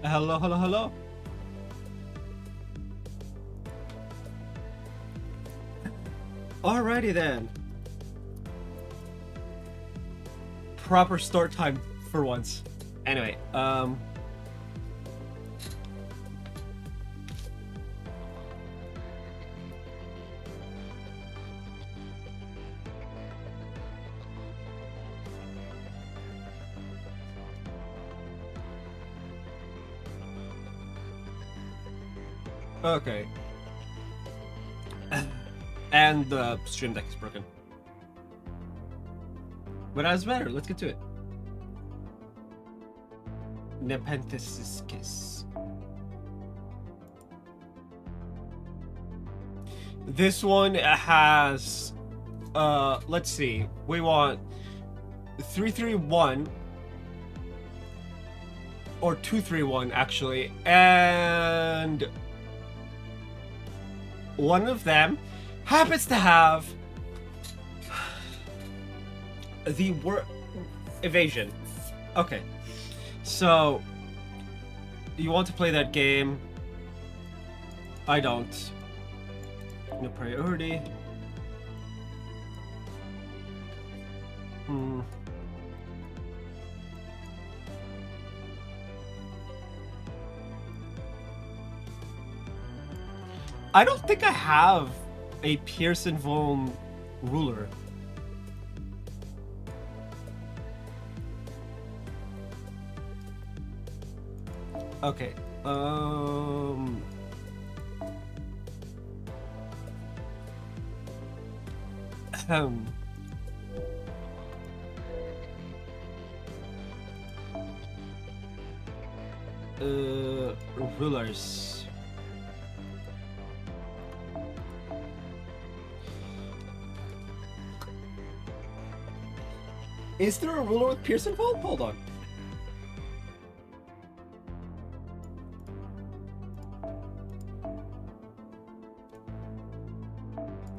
Hello, hello, hello. Alrighty then. Proper start time for once. Anyway, okay. And the stream deck is broken. But that doesn't matter, let's get to it. Nepenthes' Kiss. This one has, let's see. We want 331 or 231 actually, and one of them happens to have the word evasion. Okay, so you want to play that game? I don't. No priority. I don't think I have a Pearson Vuln ruler. Okay. Rulers. Is there a ruler with Pearson Vuln? Hold on.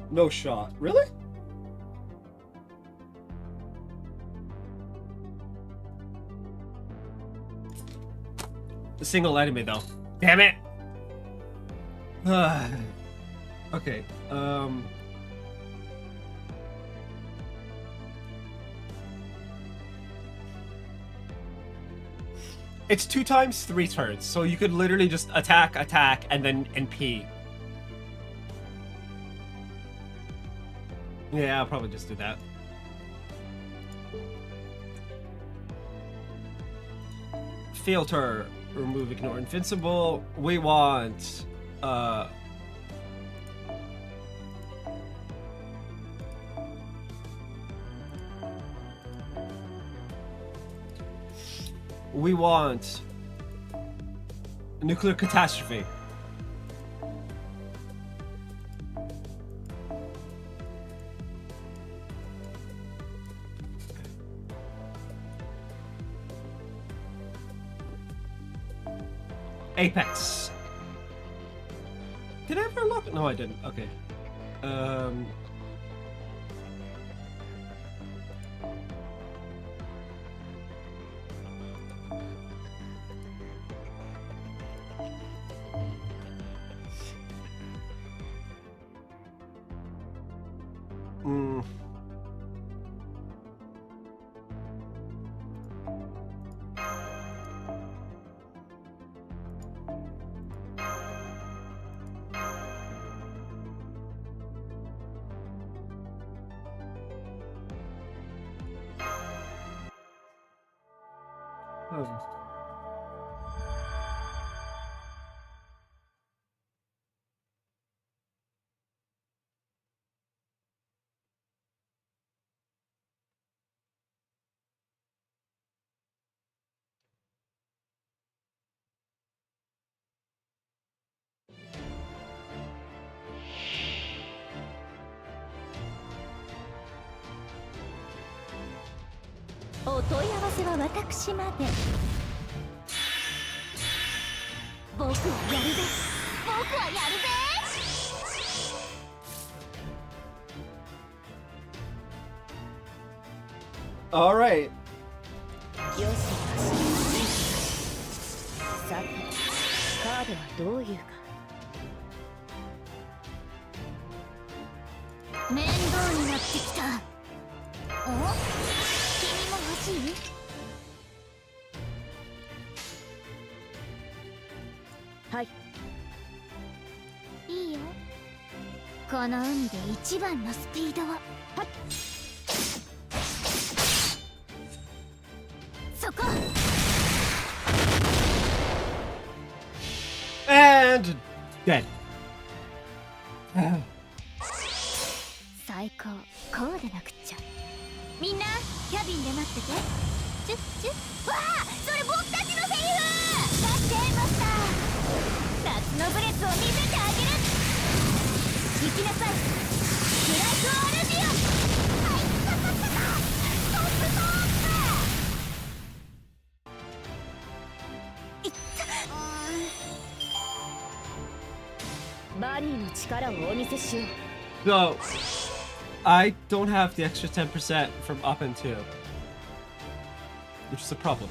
No shot. Really? A single enemy though. Damn it! Okay, it's 2 times 3 turns, so you could literally just attack, and then NP. Yeah, I'll probably just do that. Filter, remove, ignore, invincible. We want, we want nuclear catastrophe. Apex. Did I ever look? No, I didn't. Okay. All right. さてカードはどういうか。面倒になってきた。お、君も欲しい？はい、いいよ。この海で一番のスピードを。はっ、そこ。 And dead. 最高。こうでなくっちゃ。みんなキャビンで待ってて。チュッチュッ。わあ、それ僕たちのセリフ。ガッチェンマスター、夏のブレスを見せてあげる。行きなさい、ブライト・オルディオン。はい、かかったか。トップトップ。いった。バリーの力をお見せしよう。 So, I don't have the extra 10% from up and 2, which is a problem.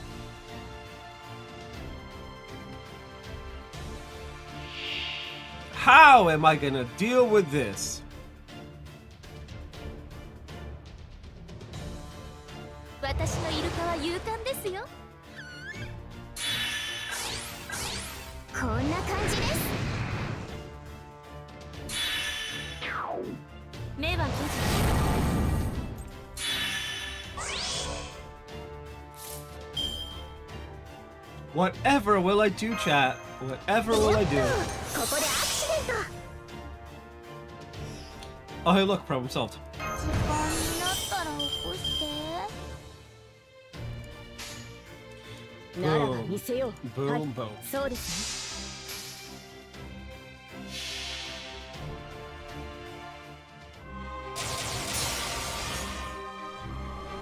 How am I gonna deal with this? 私のイルカは勇敢ですよ。こんな感じです。目は閉じ。 Whatever will I do, chat? Whatever will I do? ここでアクシデント。 Oh, hey, look, problem solved. 時間になったら起こして。ならば見せよう。 Boom, はい、 boom. そうですね。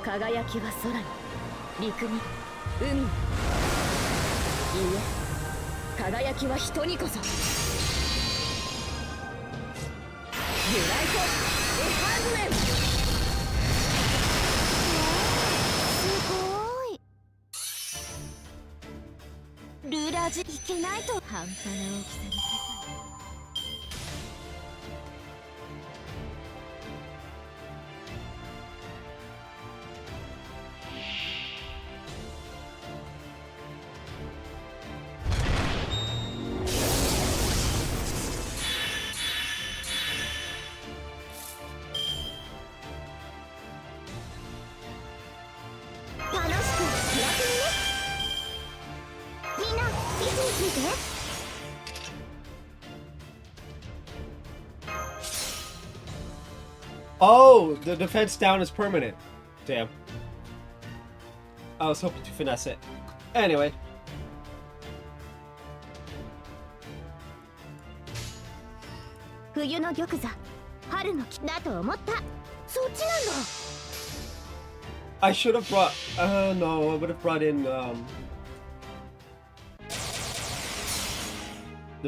輝きは空に、陸に、海に。いいえ、輝きは人にこそ。ユナイト・エハーズメン。すごい。ルーラージいけないと。半端な大きさの世界。 Oh, the defense down is permanent. Damn. I was hoping to finesse it. Anyway. 冬の玉座、春の木だと思った。そっちなんだ。 I should have brought. No, I would have brought in Da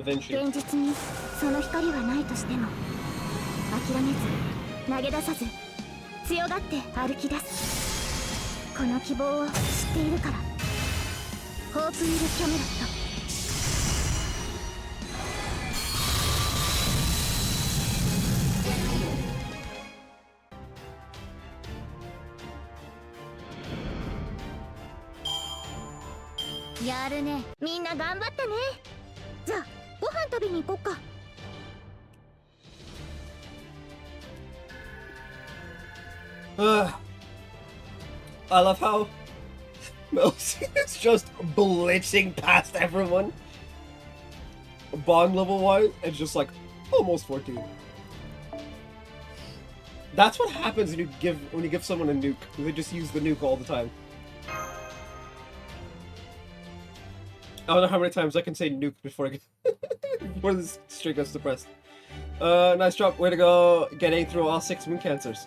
Vinci. 現実にその光はないとしても、諦めず投げ出さず強がって歩き出す。この希望を知っているから。ホープ・ウィル・キャメロット。 やるね。みんな頑張ったね。じゃあご飯食べに行こっか。 I love how Melcy is just blitzing past everyone. Bond level wise, it's just like almost 14. That's what happens when you give someone a nuke. They just use the nuke all the time. I don't know how many times I can say nuke before I get before this streak gets depressed. Nice job, way to go, getting through all 6 moon cancers.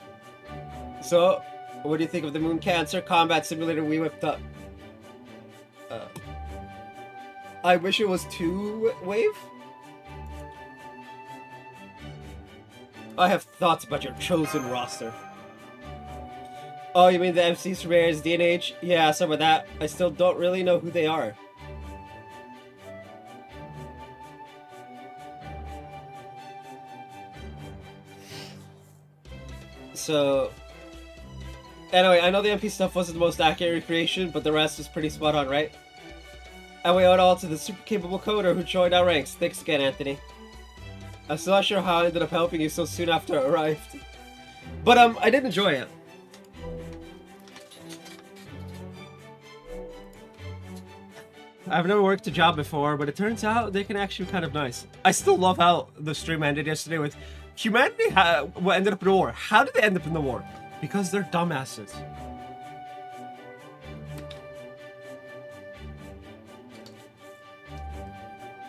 So, what do you think of the Moon Cancer combat simulator we whipped up? I wish it was 2-wave? I have thoughts about your chosen roster. Oh, you mean the MCs from Ares DNH? Yeah, some of that. I still don't really know who they are. So, anyway, I know the MP stuff wasn't the most accurate recreation, but the rest was pretty spot on, right? And we owe it all to the super capable coder who joined our ranks. Thanks again, Anthony. I'm still not sure how I ended up helping you so soon after I arrived. But, I did enjoy it. I've never worked a job before, but it turns out they can actually be kind of nice. I still love how the stream ended yesterday with humanity ended up in a war. How did they end up in the war? Because they're dumbasses.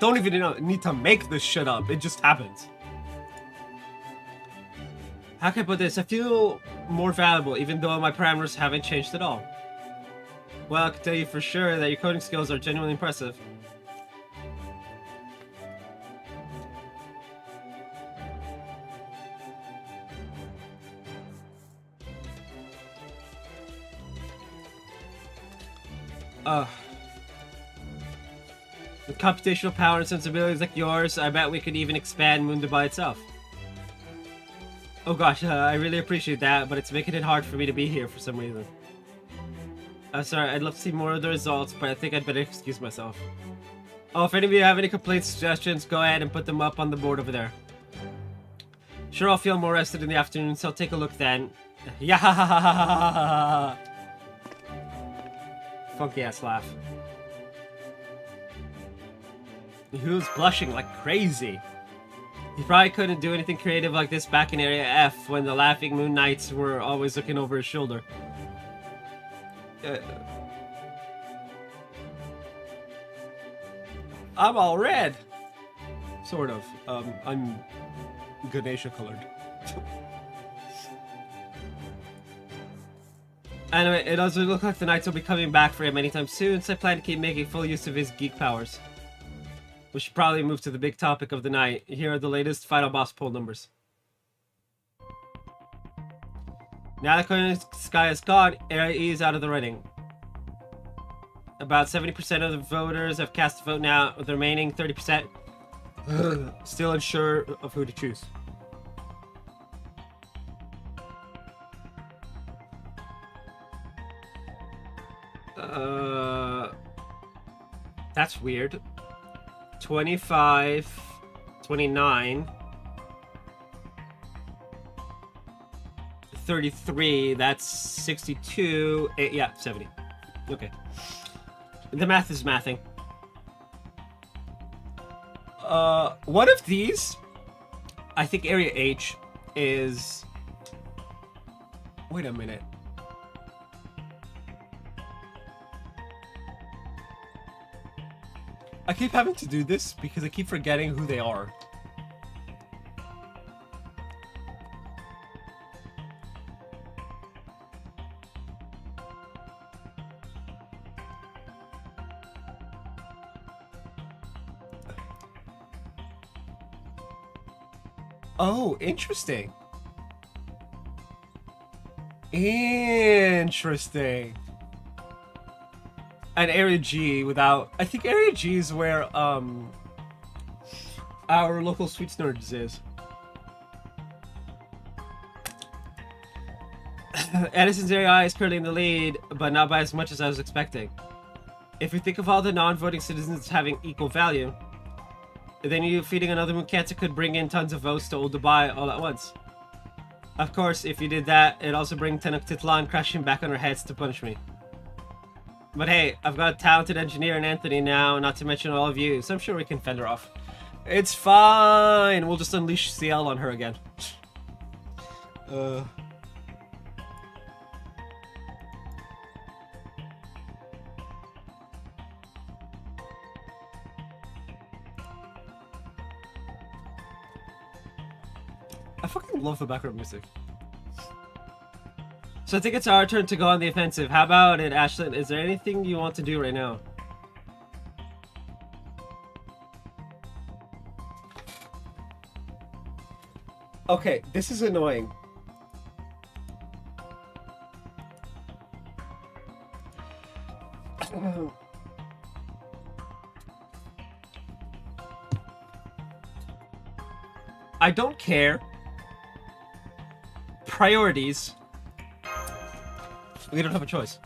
Don't even need to make this shit up. It just happens. How can I put this? I feel more valuable, even though my parameters haven't changed at all. Well, I can tell you for sure that your coding skills are genuinely impressive. With computational power and sensibilities like yours, I bet we could even expand Mundo by itself. Oh gosh, I really appreciate that, but it's making it hard for me to be here for some reason. Sorry, I'd love to see more of the results, but I think I'd better excuse myself. Oh, if any of you have any complaints, suggestions, go ahead and put them up on the board over there. Sure, I'll feel more rested in the afternoon, so I'll take a look then. Yeah. Funky ass laugh. Who's blushing like crazy? He probably couldn't do anything creative like this back in Area F when the Laughing Moon Knights were always looking over his shoulder. I'm all red. Sort of. I'm Ganesha colored. Anyway, it doesn't look like the Knights will be coming back for him anytime soon, so I plan to keep making full use of his geek powers. We should probably move to the big topic of the night. Here are the latest final boss poll numbers. Now that Coin Sky is gone, Area E is out of the running. About 70% of the voters have cast a vote now, with the remaining 30% still unsure of who to choose. That's weird. 25, 29, 33, that's 62, 8, yeah, 70. Okay. The math is mathing. One of these, I think Area H is... Wait a minute. I keep having to do this because I keep forgetting who they are. Oh, interesting. Interesting. And Area G without... I think Area G is where, our local Sweets Nerds is. Edison's Area is currently in the lead, but not by as much as I was expecting. If you think of all the non-voting citizens having equal value, then you feeding another moon cancer could bring in tons of votes to Old Dubai all at once. Of course, if you did that, it'd also bring Tenochtitlan crashing back on our heads to punish me. But hey, I've got a talented engineer in Anthony now, not to mention all of you, so I'm sure we can fend her off. It's fine! We'll just unleash CL on her again. I fucking love the background music. So I think it's our turn to go on the offensive. How about it, Ashlyn? Is there anything you want to do right now? Okay, this is annoying. I don't care priorities, we don't have a choice.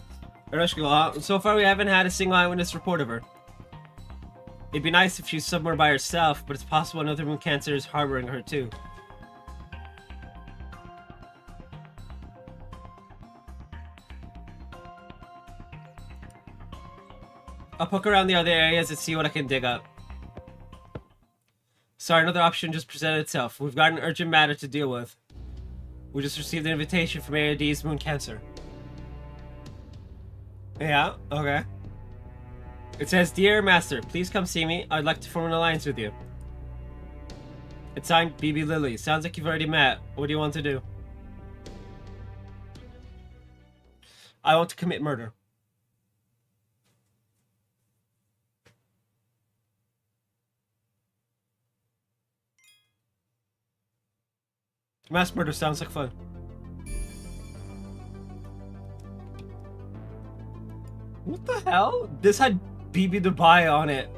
So far, we haven't had a single eyewitness report of her. It'd be nice if she's somewhere by herself, but it's possible another moon cancer is harboring her too. I'll poke around the other areas and see what I can dig up. Sorry, another option just presented itself. We've got an urgent matter to deal with. We just received an invitation from Area D's Moon Cancer. Yeah, okay. It says, Dear Master, please come see me. I'd like to form an alliance with you. It's signed BB Lily. Sounds like you've already met. What do you want to do? I want to commit murder. Mass murder sounds like fun. What the hell? This had BB Dubai on it.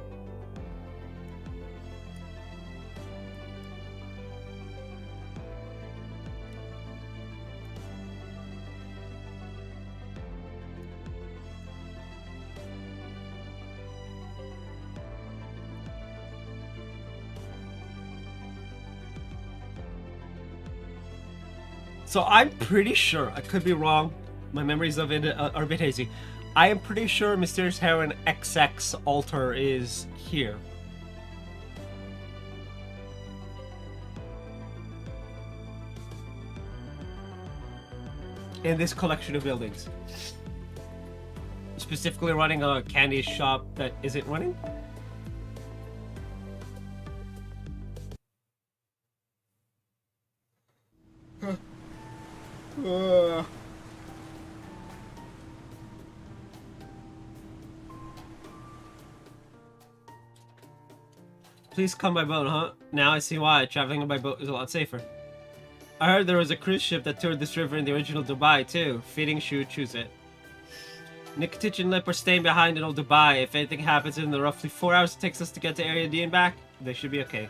So I'm pretty sure, I could be wrong, my memories of it are a bit hazy. I am pretty sure Mysterious Heroine XX altar is here. In this collection of buildings. Specifically running a candy shop that isn't running? Please come by boat, huh? Now I see why. Traveling by boat is a lot safer. I heard there was a cruise ship that toured this river in the original Dubai, too. Fitting she would choose it. Nikitich and Lip are staying behind in old Dubai. If anything happens in the roughly 4 hours it takes us to get to Area D and back, they should be okay.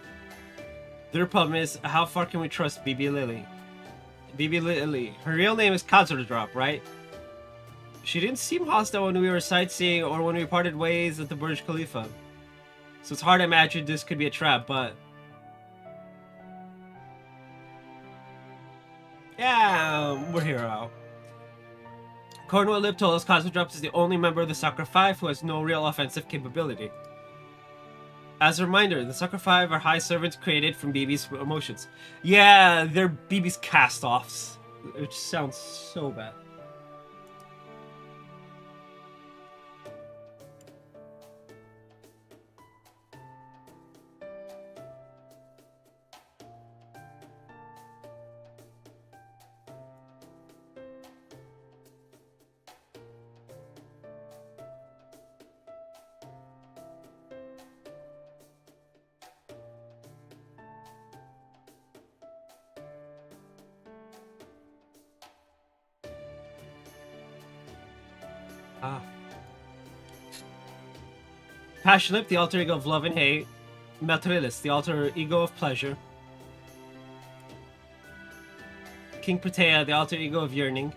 Their problem is, how far can we trust BB Lily? BB Lily. Her real name is Drop, right? She didn't seem hostile when we were sightseeing or when we parted ways at the Burj Khalifa. So it's hard to imagine this could be a trap, but... yeah, we're here now. According to what Lip told us, Cosmodrop is the only member of the Soccer 5 who has no real offensive capability. As a reminder, the Soccer 5 are high servants created from BB's emotions. Yeah, they're BB's cast-offs, which sounds so bad. Passionate, the alter ego of love and hate. Materialist, the alter ego of pleasure. King Protea, the alter ego of yearning.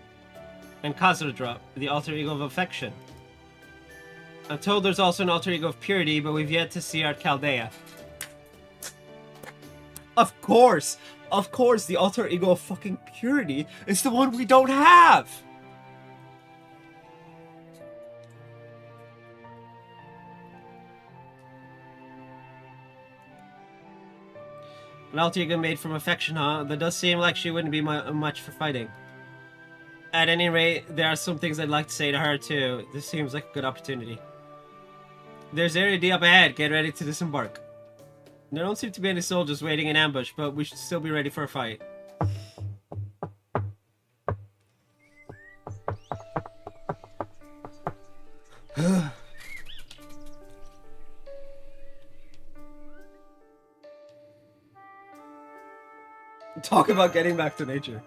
And Khazra-Drop, the alter ego of affection. I'm told there's also an alter ego of purity, but we've yet to see our Chaldea. Of course, the alter ego of fucking purity is the one we don't have! An alter ego made from affection, huh? That does seem like she wouldn't be much for fighting. At any rate, there are some things I'd like to say to her too. This seems like a good opportunity. There's Area D up ahead. Get ready to disembark. There don't seem to be any soldiers waiting in ambush, but we should still be ready for a fight. Talk about getting back to nature.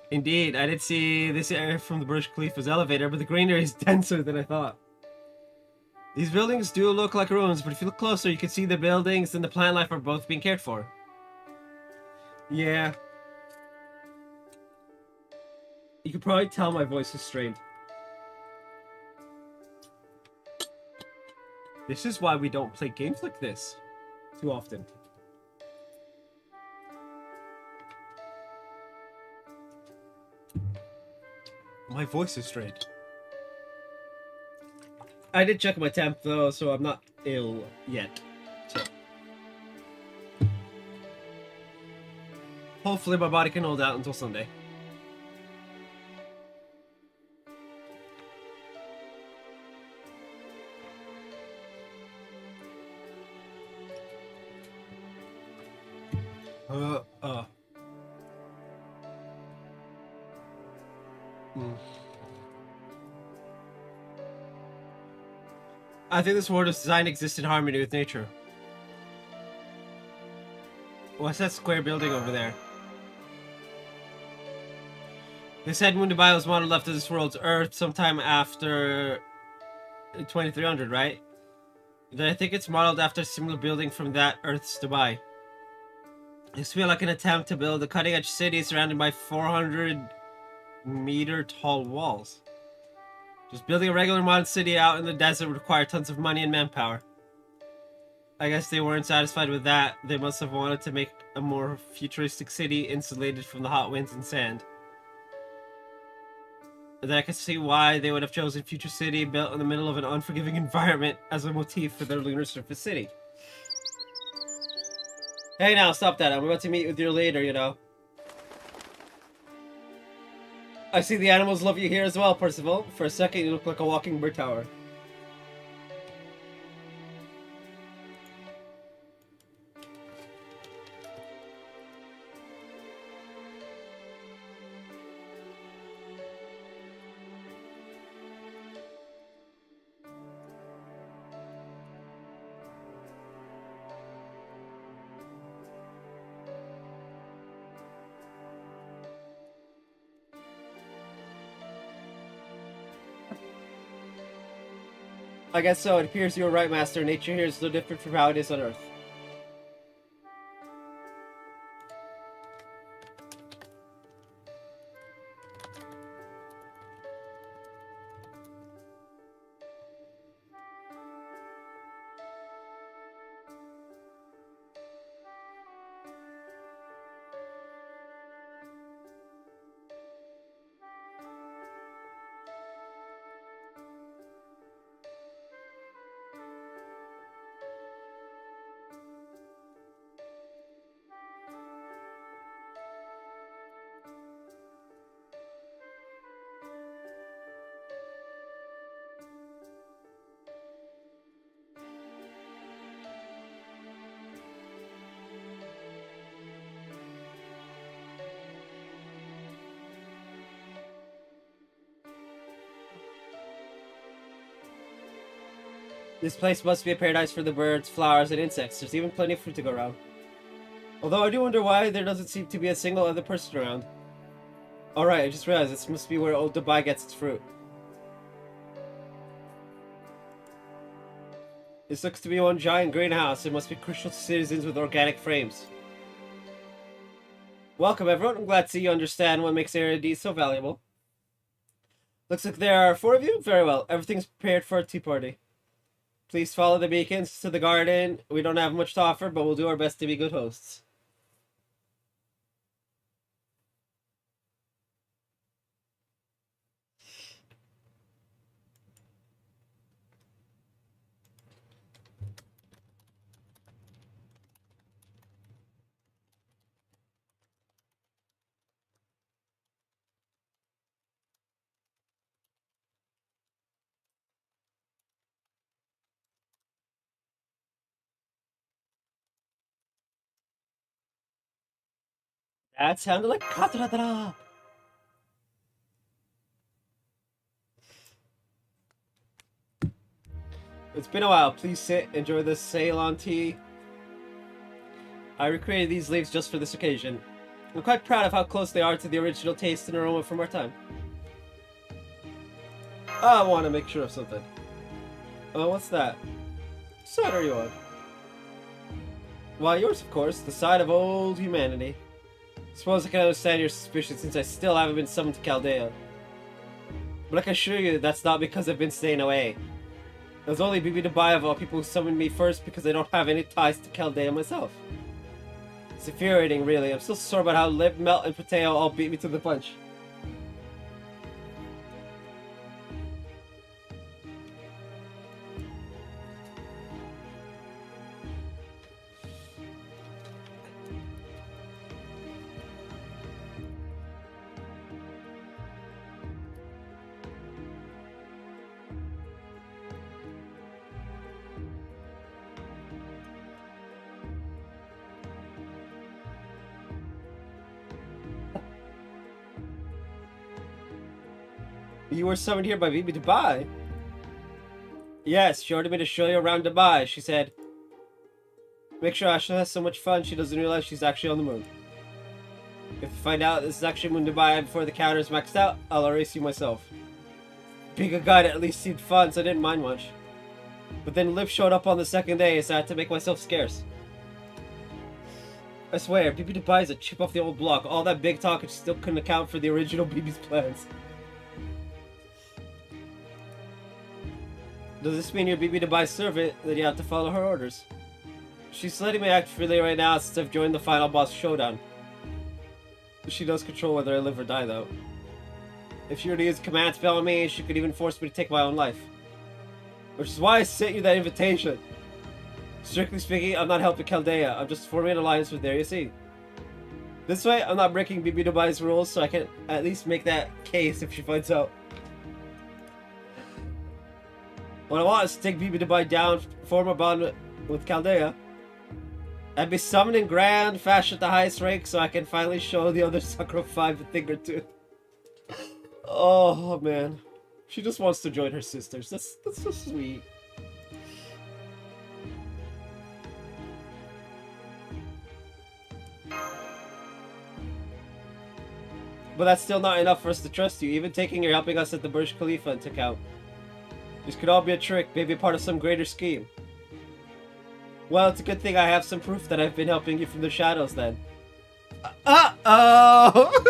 Indeed, I did see this area from the Burj Khalifa's elevator, but the greenery is denser than I thought. These buildings do look like ruins, but if you look closer, you can see the buildings and the plant life are both being cared for. Yeah. You can probably tell my voice is strained. This is why we don't play games like this too often. My voice is strained. I did check my temp though, so I'm not ill yet. So hopefully my body can hold out until Sunday. I think this world is designed to exist in harmony with nature. What's that square building over there? They said when Dubai was modeled after this world's Earth sometime after 2300, right? Then I think it's modeled after a similar building from that Earth's Dubai. This feels like an attempt to build a cutting-edge city surrounded by 400-meter tall walls. Just building a regular modern city out in the desert would require tons of money and manpower. I guess they weren't satisfied with that. They must have wanted to make a more futuristic city insulated from the hot winds and sand. Then I can see why they would have chosen Future City built in the middle of an unforgiving environment as a motif for their lunar surface city. Hey now, stop that. I'm about to meet with you later, you know. I see the animals love you here as well, Percival. For a second, you look like a walking bird tower. I guess so. It appears you were right, Master. Nature here is no different from how it is on Earth. This place must be a paradise for the birds, flowers, and insects. There's even plenty of fruit to go around. Although I do wonder why there doesn't seem to be a single other person around. Alright, I just realized this must be where old Dubai gets its fruit. This looks to be one giant greenhouse. It must be crucial to citizens with organic frames. Welcome everyone. I'm glad to see you understand what makes Area D so valuable. Looks like there are 4 of you. Very well. Everything's prepared for a tea party. Please follow the beacons to the garden. We don't have much to offer, but we'll do our best to be good hosts. That sounded like Katradra. It's been a while. Please sit, enjoy the Ceylon tea. I recreated these leaves just for this occasion. I'm quite proud of how close they are to the original taste and aroma from our time. I want to make sure of something. Oh, what's that? What side are you on? Why, yours, of course. The side of old humanity. Suppose I can understand your suspicion since I still haven't been summoned to Chaldea. But I can assure you that's not because I've been staying away. It was only Bibi Dubai of all people who summoned me first because I don't have any ties to Chaldea myself. It's infuriating, really. I'm still sore about how Lip, Melt, and Pateo all beat me to the punch. You were summoned here by Bibi Dubai? Yes, she ordered me to show you around Dubai. She said, make sure Ashley has so much fun she doesn't realize she's actually on the moon. If you find out this is actually Moon Dubai before the counter is maxed out, I'll erase you myself. Being a guide at least seemed fun, so I didn't mind much. But then Liv showed up on the second day, so I had to make myself scarce. I swear, Bibi Dubai is a chip off the old block. All that big talk still couldn't account for the original Bibi's plans. Does this mean you're Bibi Dubai's servant, that you have to follow her orders? She's letting me act freely right now since I've joined the final boss showdown. She does control whether I live or die, though. If she were to use command spell on me, she could even force me to take my own life. Which is why I sent you that invitation. Strictly speaking, I'm not helping Chaldea. I'm just forming an alliance with There You See. This way, I'm not breaking Bibi Dubai's rules, so I can at least make that case if she finds out. What I want is to take Bibi Dubai down, form a bond with Chaldea, and be summoned in grand fashion at the highest rank so I can finally show the other Sakura 5 a thing or two. Oh man. She just wants to join her sisters. That's so sweet. But that's still not enough for us to trust you, even taking your helping us at the Burj Khalifa into account. This could all be a trick, maybe part of some greater scheme. Well, it's a good thing I have some proof that I've been helping you from the shadows then. Uh-oh!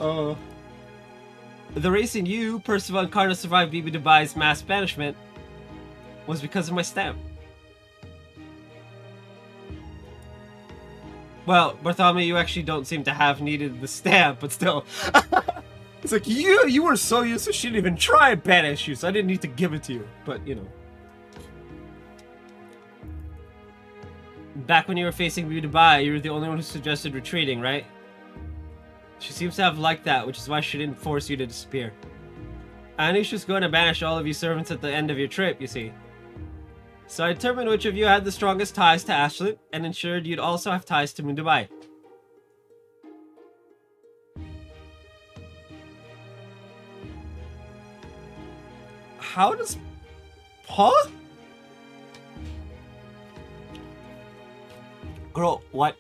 Oh. The reason you, Percival and Carter, survived Bibi Dubai's mass banishment was because of my stamp. Well, Bartholomew, you actually don't seem to have needed the stamp, but still. It's like, you were so useless, she didn't even try and banish you, so I didn't need to give it to you. But, you know. Back when you were facing Bibi Dubai, you were the only one who suggested retreating, right? She seems to have liked that, which is why she didn't force you to disappear. I knew she was going to banish all of you servants at the end of your trip, you see. So I determined which of you had the strongest ties to Ashland, and ensured you'd also have ties to Moon Dubai. How does... Huh? Girl, what?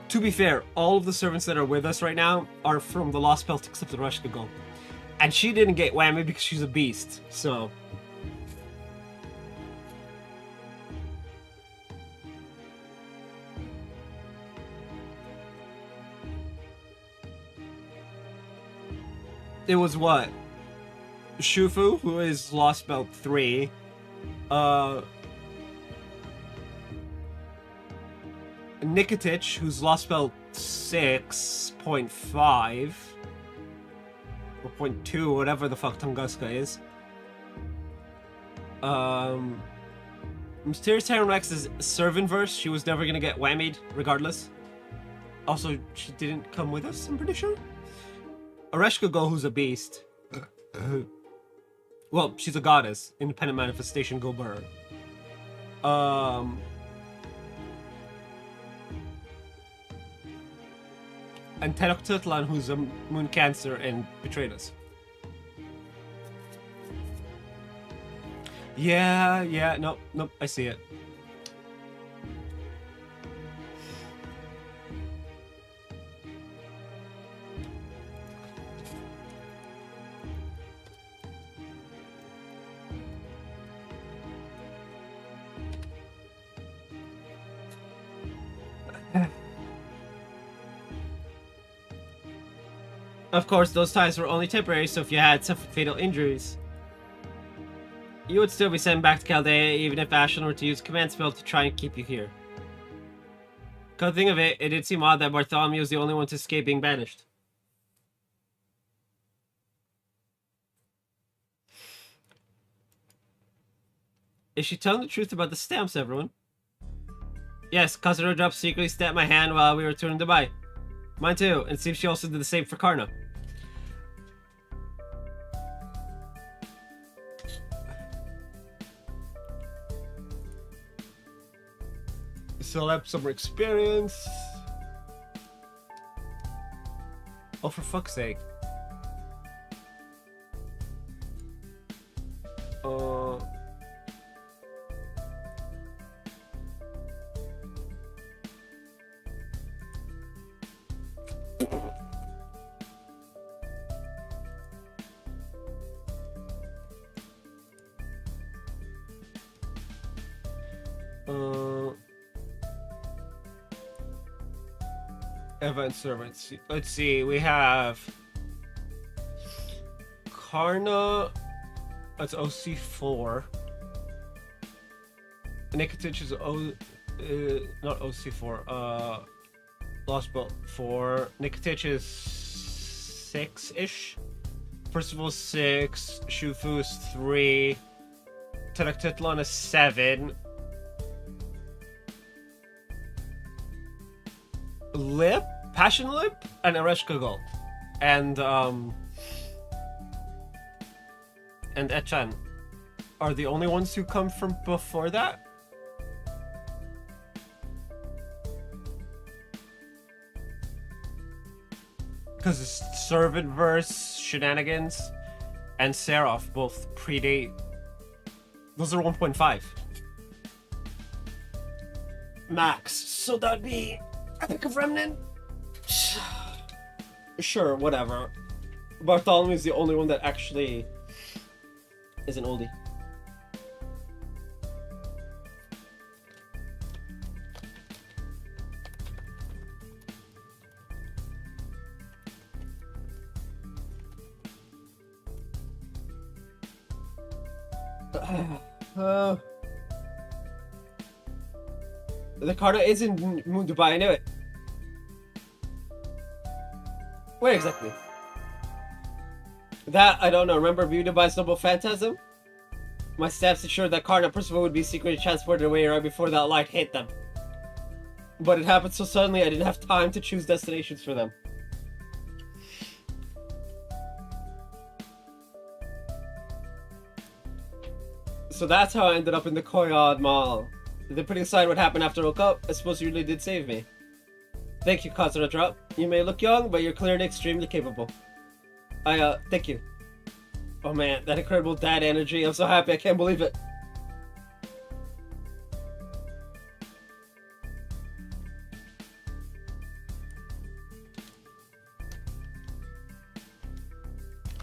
To be fair, all of the servants that are with us right now are from the Lostbelt except the Rushka. And she didn't get whammy because she's a beast, so... It was what? Shufu, who is Lostbelt 3, Nikitich, who's Lostbelt 6.5 or 0.2, whatever the fuck Tunguska is. Mysterious Terran Rex's Servanverse, she was never gonna get whammied, regardless. Also, she didn't come with us, I'm pretty sure. Areshka Go, who's a beast. Well, she's a goddess. Independent manifestation, go burn. And Tenochtitlan, who's a moon cancer and betrayed us. Yeah, nope, I see it. Of course, those ties were only temporary, so if you had suffered fatal injuries, you would still be sent back to Chaldea, even if Ashlyn were to use command spell to try and keep you here. Come to think of it, it did seem odd that Bartholomew was the only one to escape being banished. Is she telling the truth about the stamps, everyone? Yes, Kazuro dropped secretly stamped my hand while we were touring Dubai. Mine too, and it seems she also did the same for Karna. Select some experience. Oh, for fuck's sake. Event servants. Let's see. We have Karna. That's OC4. Nikitich is not OC4. Lostbelt 4. Nikitich is 6-ish. Percival 6. Shufu is 3. Tenochtitlan is 7. Lip, Passion Lip, and Ereshkigal, and Echan are the only ones who come from before that. Because Servant Verse, Shenanigans, and Seraph both predate. Those are 1.5 max, so that'd be Epic of Remnant? Sure, whatever. Bartholomew is the only one that actually is an oldie. The Carter is in Dubai, I knew it. Where exactly? That, I don't know. Remember viewed by Noble Phantasm? My steps ensured that Karna Percival would be secretly transported away right before that light hit them. But it happened so suddenly I didn't have time to choose destinations for them. So that's how I ended up in the Koyad Mall. Then putting aside what happened after I woke up, I suppose you really did save me. Thank you, Kazura Drop. You may look young, but you're clearly extremely capable. Thank you. Oh man, that incredible dad energy. I'm so happy, I can't believe it.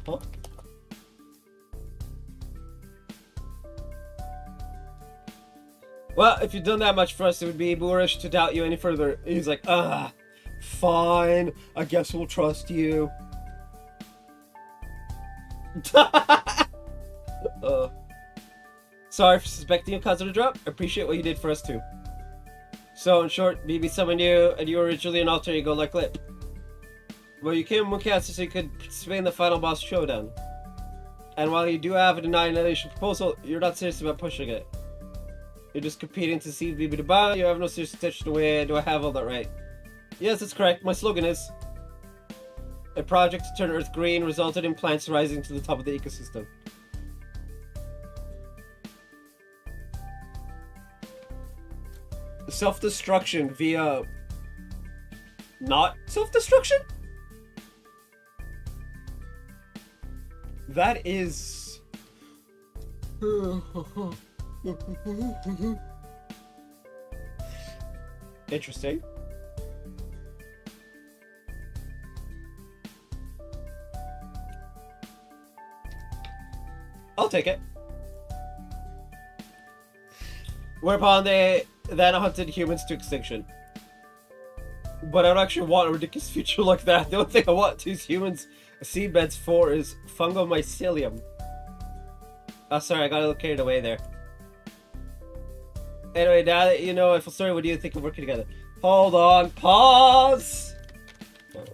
Huh? Well, if you've done that much for us, it would be boorish to doubt you any further. He's like, fine. I guess we'll trust you. Sorry for suspecting you, Kazura Drop. I appreciate what you did for us too. So, in short, BB summoned you, and you were originally an alter ego like Lip. Well, you came with Mukatsu so you could participate in the final boss showdown. And while you do have a annihilation proposal, you're not serious about pushing it. You're just competing to see BB Dubai. You have no serious intention to win. Do I have all that right? Yes, that's correct. My slogan is a project to turn Earth green resulted in plants rising to the top of the ecosystem. Self-destruction via not self-destruction? That is interesting. I'll take it. Whereupon they then hunted humans to extinction. But I don't actually want a ridiculous future like that. The only thing I want to use humans seedbeds for is fungal mycelium. Oh, sorry, I got a little carried away there. Anyway, now that you know Eiffel story, what do you think of working together? Hold on, pause! Oh, no.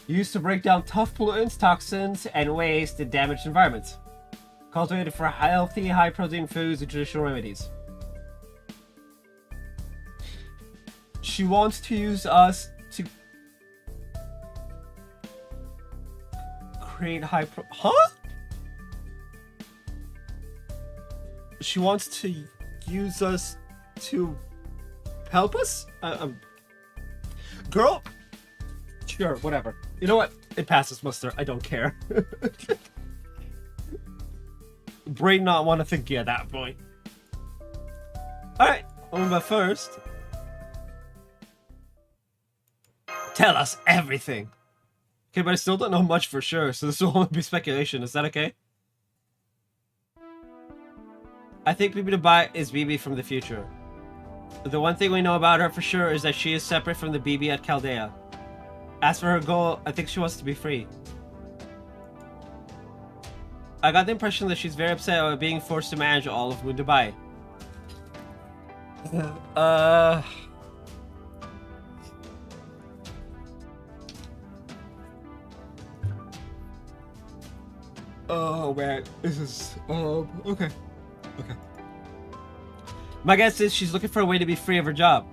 Used to break down tough pollutants, toxins, and waste in damaged environments. Cultivated for healthy, high-protein foods and traditional remedies. She wants to use us to create Huh? She wants to use us to help us? Girl? Sure, whatever. You know what? It passes muster. I don't care. Brain not want to think at that point. Alright, but first... Tell us everything! Okay, but I still don't know much for sure, so this will only be speculation. Is that okay? I think BB Dubai is BB from the future. The one thing we know about her for sure is that she is separate from the BB at Chaldea. As for her goal, I think she wants to be free. I got the impression that she's very upset about being forced to manage all of Moon Dubai. Oh man, this is okay. My guess is she's looking for a way to be free of her job.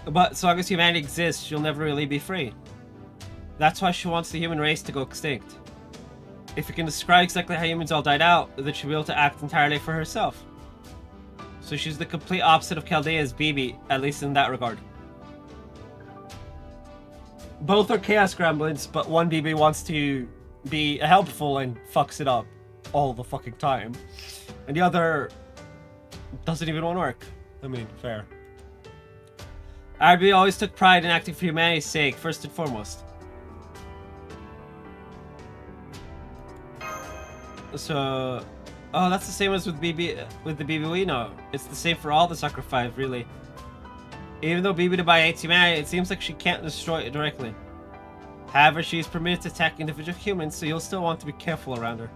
But as long as humanity exists, she'll never really be free. That's why she wants the human race to go extinct. If you can describe exactly how humans all died out, then she'll be able to act entirely for herself. So she's the complete opposite of Chaldea's BB, at least in that regard. Both are chaos gremlins, but one BB wants to be helpful and fucks it up all the fucking time. And the other doesn't even want to work. I mean, fair. RB always took pride in acting for humanity's sake, first and foremost. So, oh, that's the same as with BB, with the BB we know. It's the same for all the Sucker 5, really. Even though BB Dubai hates humanity, it seems like she can't destroy it directly. However, she is permitted to attack individual humans, so you'll still want to be careful around her.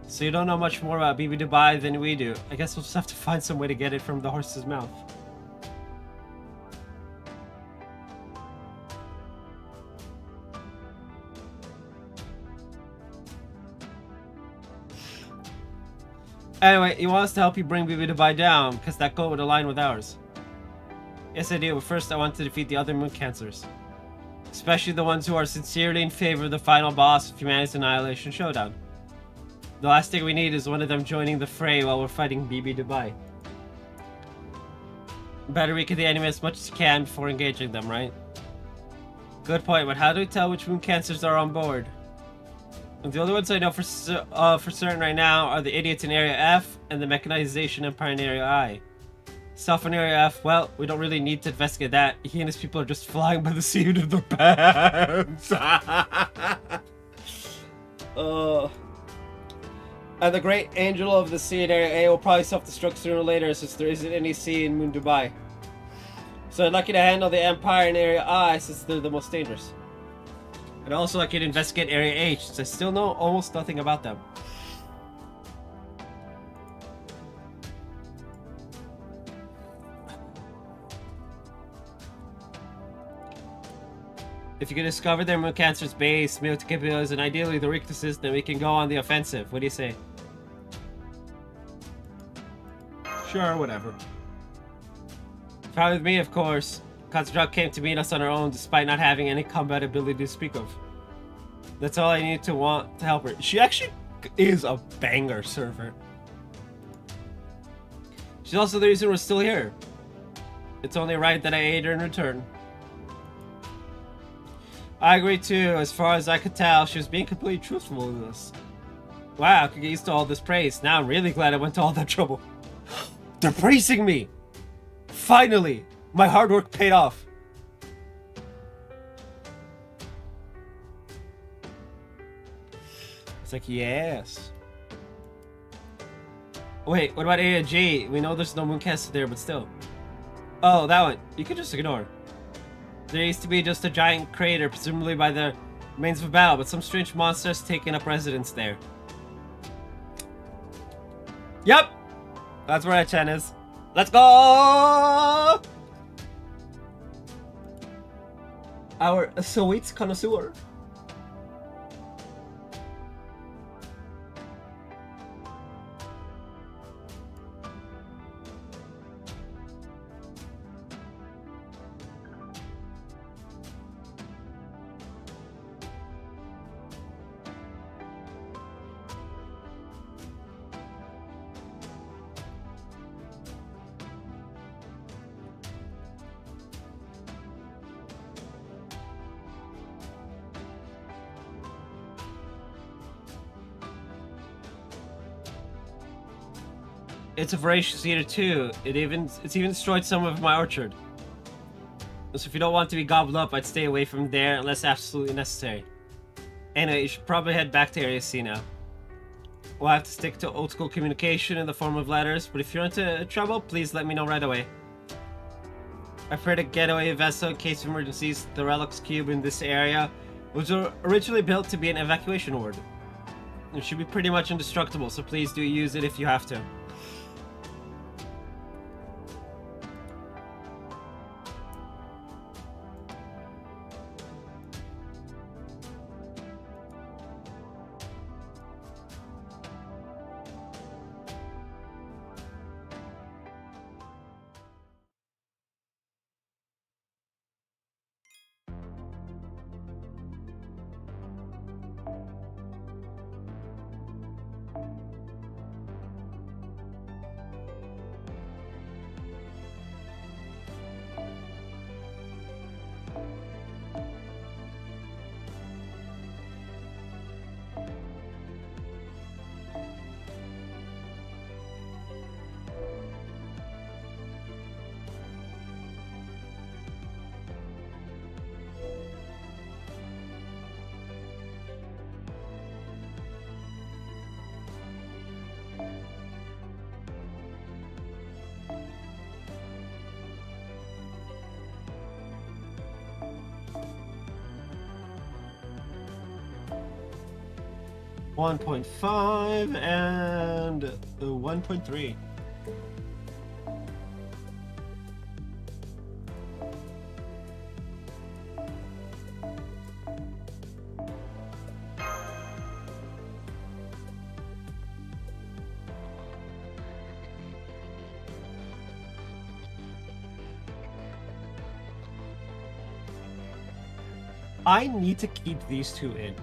So you don't know much more about BB Dubai than we do. I guess we'll just have to find some way to get it from the horse's mouth. Anyway, he wants to help you bring BB Dubai down, because that goal would align with ours. Yes, I do, but first I want to defeat the other moon cancers. Especially the ones who are sincerely in favor of the final boss of humanity's annihilation showdown. The last thing we need is one of them joining the fray while we're fighting BB Dubai. Better weaken the enemy as much as you can before engaging them, right? Good point, but how do we tell which moon cancers are on board? The only ones I know for certain right now are the idiots in Area F and the mechanization empire in Area I. Stuff in Area F, well, we don't really need to investigate that. He and his people are just flying by the seat of their pants. And the great angel of the sea in Area A will probably self-destruct sooner or later since there isn't any sea in Moon Dubai. So I'd like you to handle the empire in Area I since they're the most dangerous. I'd also like you to investigate Area H, since I still know almost nothing about them. If you can discover their moon cancer's base, mutant capabilities, and ideally the weaknesses, then we can go on the offensive. What do you say? Sure, whatever. Fine with me, of course. Katsurak came to meet us on her own despite not having any combat ability to speak of. That's all I need to want to help her. She actually is a banger server. She's also the reason we're still here. It's only right that I aid her in return. I agree too. As far as I could tell, she was being completely truthful with us. Wow, I could get used to all this praise. Now I'm really glad I went to all that trouble. They're praising me! Finally! My hard work paid off. It's like, yes. Wait, what about A and G? We know there's no Mooncast there, but still. Oh, that one. You can just ignore. There used to be just a giant crater, presumably by the remains of a battle, but some strange monster has taken up residence there. Yep! That's where Chen is. Let's go! Our sweets connoisseur. It's a voracious eater too. It's even destroyed some of my orchard. So if you don't want to be gobbled up, I'd stay away from there unless absolutely necessary. Anyway, you should probably head back to Area C now. We'll have to stick to old school communication in the form of letters, but if you're into trouble, please let me know right away. I prepared a getaway vessel in case of emergencies. The Relics Cube in this area was originally built to be an evacuation ward. It should be pretty much indestructible, so please do use it if you have to. .5 and 1.3. I need to keep these two in.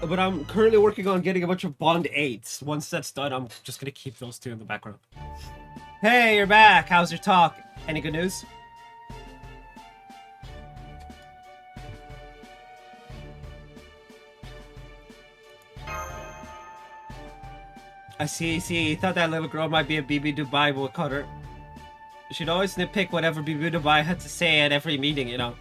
But I'm currently working on getting a bunch of Bond 8s. Once that's done, I'm just gonna keep those two in the background. Hey, you're back. How's your talk? Any good news? I see. Thought that little girl might be a BB Dubai boy cutter. She'd always nitpick whatever BB Dubai had to say at every meeting, you know.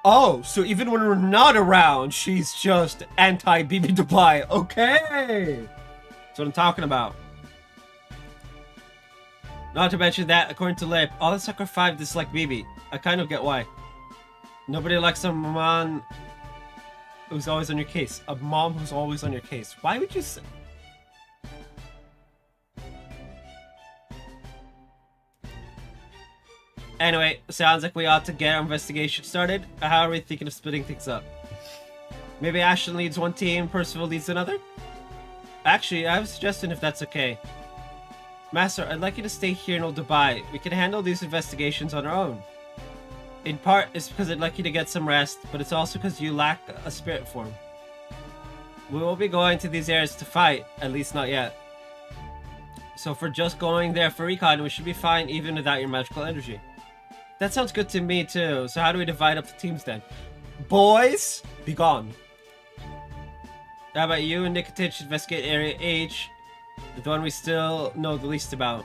Oh, so even when we're not around, she's just anti-BB Dubai. Okay! That's what I'm talking about. Not to mention that, according to Lip, all the Sucker 5 dislike BB. I kind of get why. Nobody likes a mom who's always on your case. A mom who's always on your case. Why would you say... Anyway, sounds like we ought to get our investigation started. How are we thinking of splitting things up? Maybe Ashton leads one team, Percival leads another? Actually, I have a suggestion if that's okay. Master, I'd like you to stay here in Old Dubai. We can handle these investigations on our own. In part, it's because I'd like you to get some rest, but it's also because you lack a spirit form. We won't be going to these areas to fight, at least not yet. So for just going there for recon, we should be fine even without your magical energy. That sounds good to me too, so how do we divide up the teams then? Boys, be gone. How about you and Nicotich investigate Area H, the one we still know the least about.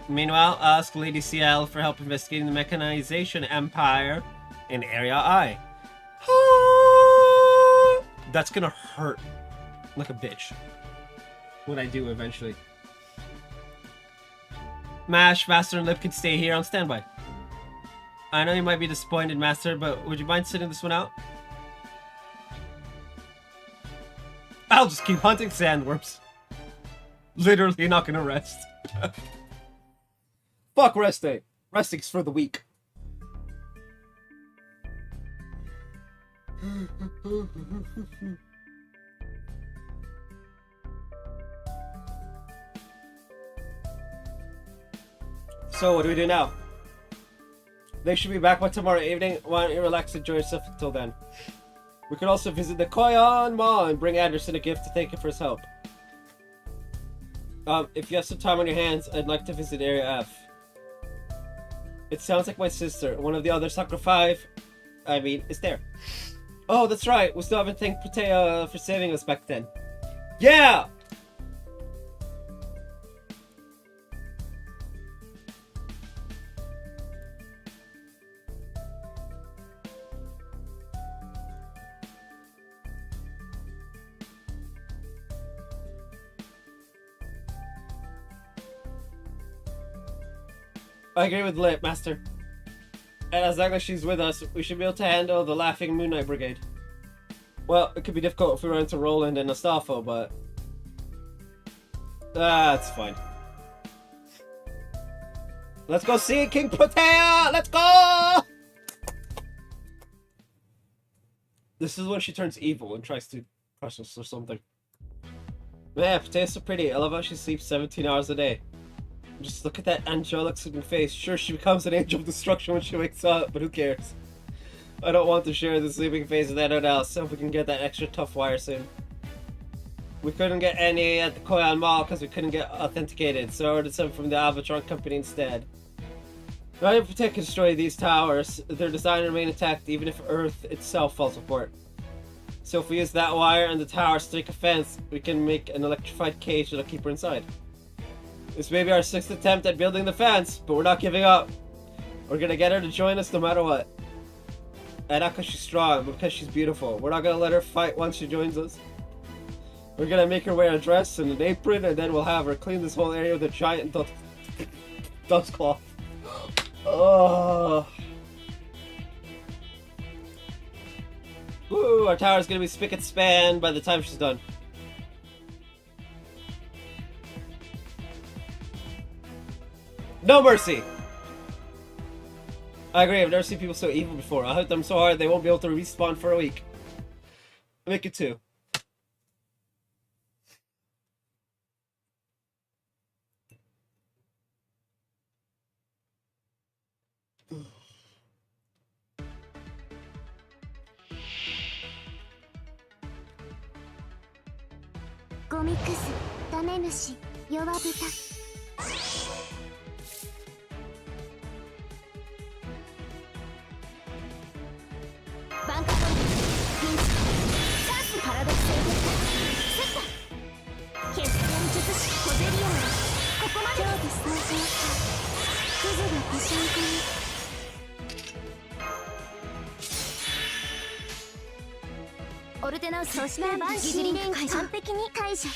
Meanwhile, ask Lady CL for help investigating the Mechanization Empire in Area I. That's gonna hurt like a bitch when I do eventually. Mash, Master, and Lip can stay here on standby. I know you might be disappointed, Master, but would you mind sitting this one out? I'll just keep hunting sandworms. Literally not gonna rest. Fuck resting. Resting's for the weak. So, what do we do now? They should be back by tomorrow evening. Why don't you relax and enjoy yourself until then? We could also visit the Koyan Mall and bring Anderson a gift to thank him for his help. If you have some time on your hands, I'd like to visit Area F. It sounds like my sister, one of the other Sakura 5, is there. Oh, that's right. We still haven't thanked Protea for saving us back then. Yeah! I agree with Lit, Master. And as long as she's with us, we should be able to handle the Laughing Moon Knight Brigade. Well, it could be difficult if we run into Roland and Astolfo, but... that's fine. Let's go see King Protea! Let's go! This is when she turns evil and tries to crush us or something. Man, Protea's so pretty. I love how she sleeps 17 hours a day. Just look at that angelic looking face. Sure, she becomes an angel of destruction when she wakes up, but who cares? I don't want to share the sleeping face with anyone else, so if we can get that extra tough wire soon. We couldn't get any at the Koyan Mall because we couldn't get authenticated, so I ordered some from the Avatron company instead. Not even Protect can destroy these towers. They're designed to remain intact even if Earth itself falls apart. So if we use that wire and the towers to make a fence, we can make an electrified cage that'll keep her inside. This may be our 6th attempt at building the fence, but we're not giving up. We're gonna get her to join us no matter what. And not because she's strong, but because she's beautiful. We're not gonna let her fight once she joins us. We're gonna make her wear a dress and an apron, and then we'll have her clean this whole area with a giant dust cloth. Oh. Woo, our tower's gonna be spick and span by the time she's done. No mercy! I agree, I've never seen people so evil before. I'll hit them so hard they won't be able to respawn for a week. I'll make it 2. Gomikusu, Damenushi, Yowabuta. バンカードリル、ピンチ、チャンスパラドクセルセット決戦術師コゼリアンはここまで上部創造者クズが保証化にオルテナウスそしてバンシー連完璧に解除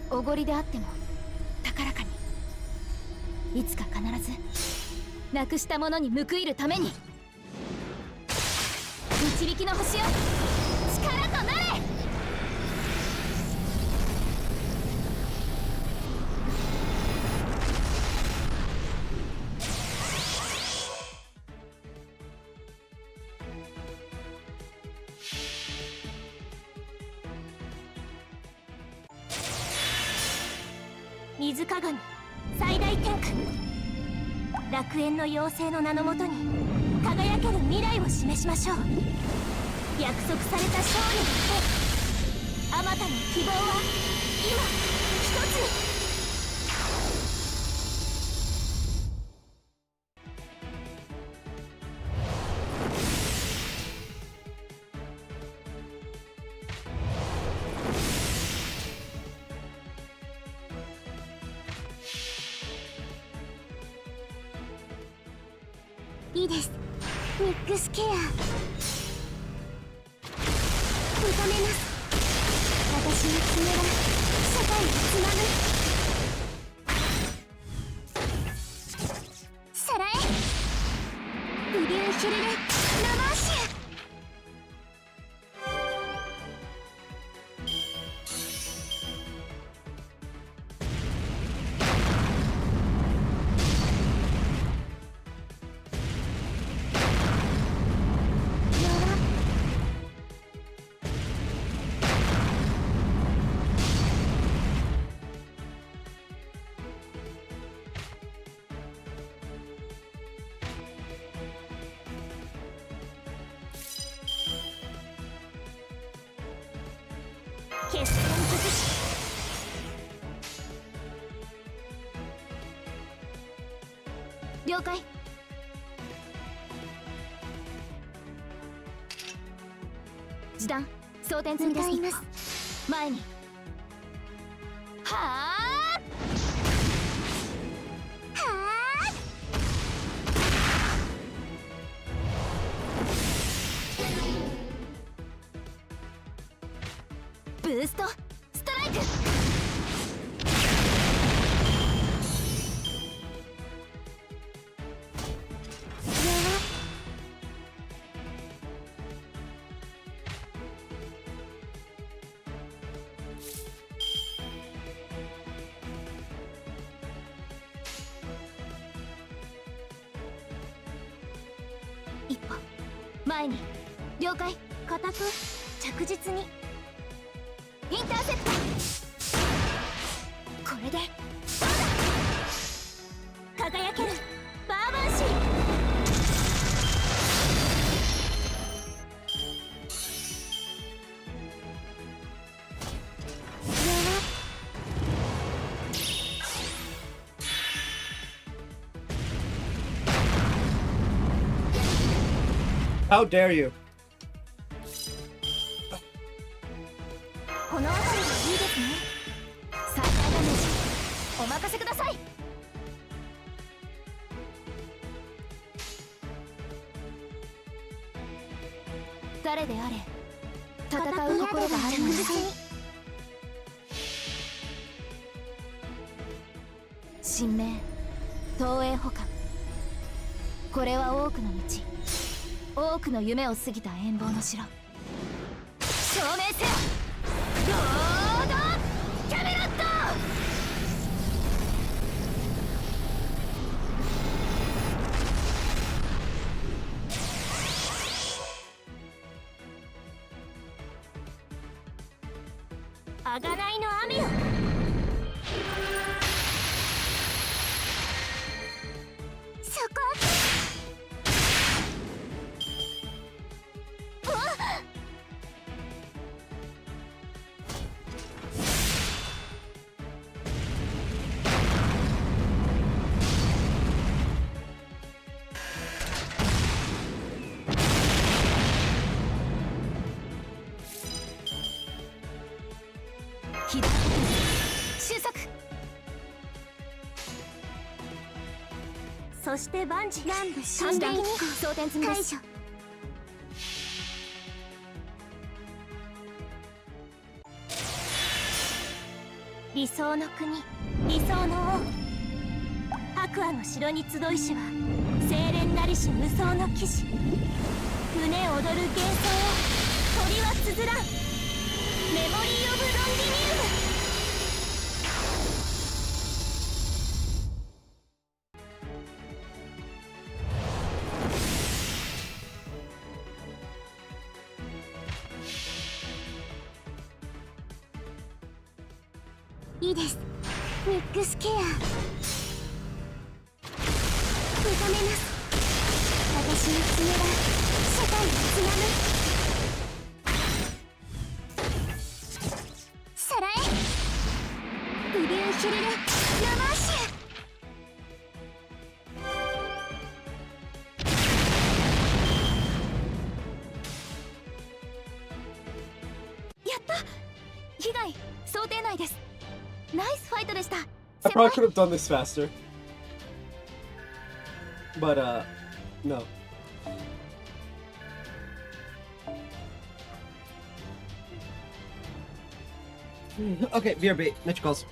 おごりであっても高らかにいつか必ずなくしたものに報いるために導きの星よ力となれ水鏡最大天下、楽園の妖精の名のもとに輝ける未来を示しましょう。約束された勝利の手、あまたの希望は今一つに。いいです。ミックスケア認めます。私の爪は社会をつまむ。さらえブリューヒルル・ノマーシア。決戦尽くし。了解。時短装填済みです。向かいます。前に。はあブーストストライク。一歩前に。了解。固く着実に。インターセプト。これでどうだ。輝けるバーバンシー。How dare you? この辺りでいいですね。最大ダメージお任せください。誰であれ戦う心があるのです。神明東映保管、これは多くの道、多くの夢を過ぎた遠望の城。証明せよロードキャメロット。あがないの雨よ。そこ。左収束。そして万事乱舞完璧に装填済みです。理想の国、理想の王、白亜の城に集いしは清廉なりし無双の騎士。胸躍る幻想を鳥は綴らん。メモリー・オブ・ロンディニウム。いいです。ミックスケア認めます。私の爪が社会をつなぐ。さらえブリューヒルル・ラマーシュ。やった。被害想定内です。ナイスファイトでした。 I probably could have done this faster. But, no. Okay, BRB, Mitch calls.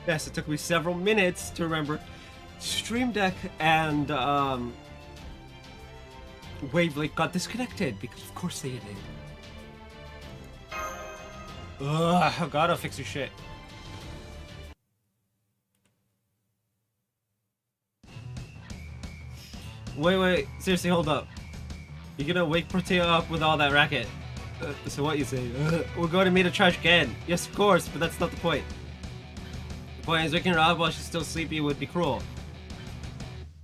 Yes, it took me several minutes to remember Stream Deck and Wavelength got disconnected because of course they did. Ugh, I gotta fix your shit. Wait, seriously, hold up. You're gonna wake Protea up with all that racket. So what you say? We're going to meet a trash can. Yes, of course, but that's not the point. The point is waking her up while she's still sleepy would be cruel.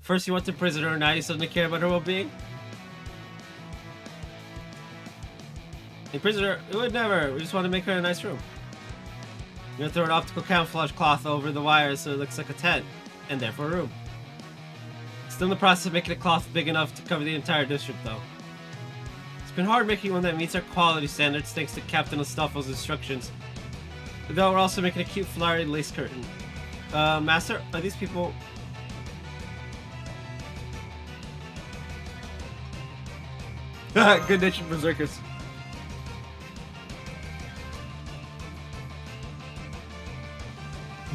First you want to imprison her, now you suddenly care about her well-being? Imprison her? We would never. We just want to make her a nice room. You're gonna throw an optical camouflage cloth over the wires so it looks like a tent, and therefore a room. Still in the process of making a cloth big enough to cover the entire district, though. It's been hard making one that meets our quality standards thanks to Captain Astolfo's instructions. Though we're also making a cute flowery lace curtain. Master, are these people... Good-natured berserkers.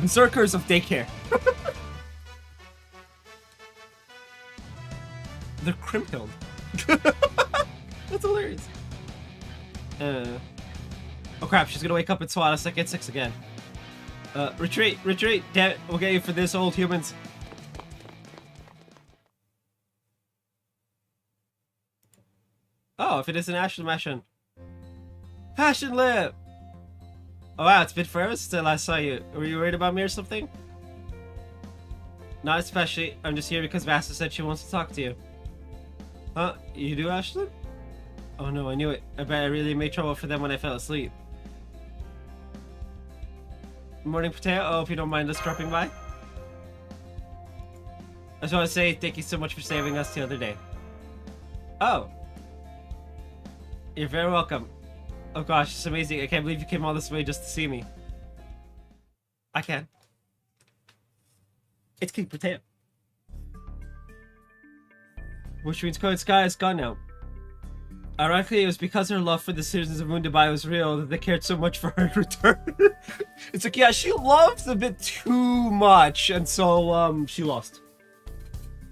Berserkers of daycare. They're crimp-hilled. That's hilarious. Oh crap, she's gonna wake up and swat us like at 6 again. Retreat! Damn it, we'll get you for this, old humans. Oh, if it isn't Ashen Mashin. Passion Lip! Oh wow, it's been forever since I last saw you. Were you worried about me or something? Not especially. I'm just here because Vasta said she wants to talk to you. Huh? You do, Ashlyn? Oh no, I knew it. I bet I really made trouble for them when I fell asleep. Morning, Potato. I hope you don't mind us dropping by. I just want to say thank you so much for saving us the other day. Oh. You're very welcome. Oh gosh, it's amazing. I can't believe you came all this way just to see me. I can. It's King Potato. Which means Code Sky is gone now. Ironically, it was because her love for the citizens of Moon Dubai was real that they cared so much for her return. It's like, yeah, she loves a bit too much, and so, she lost.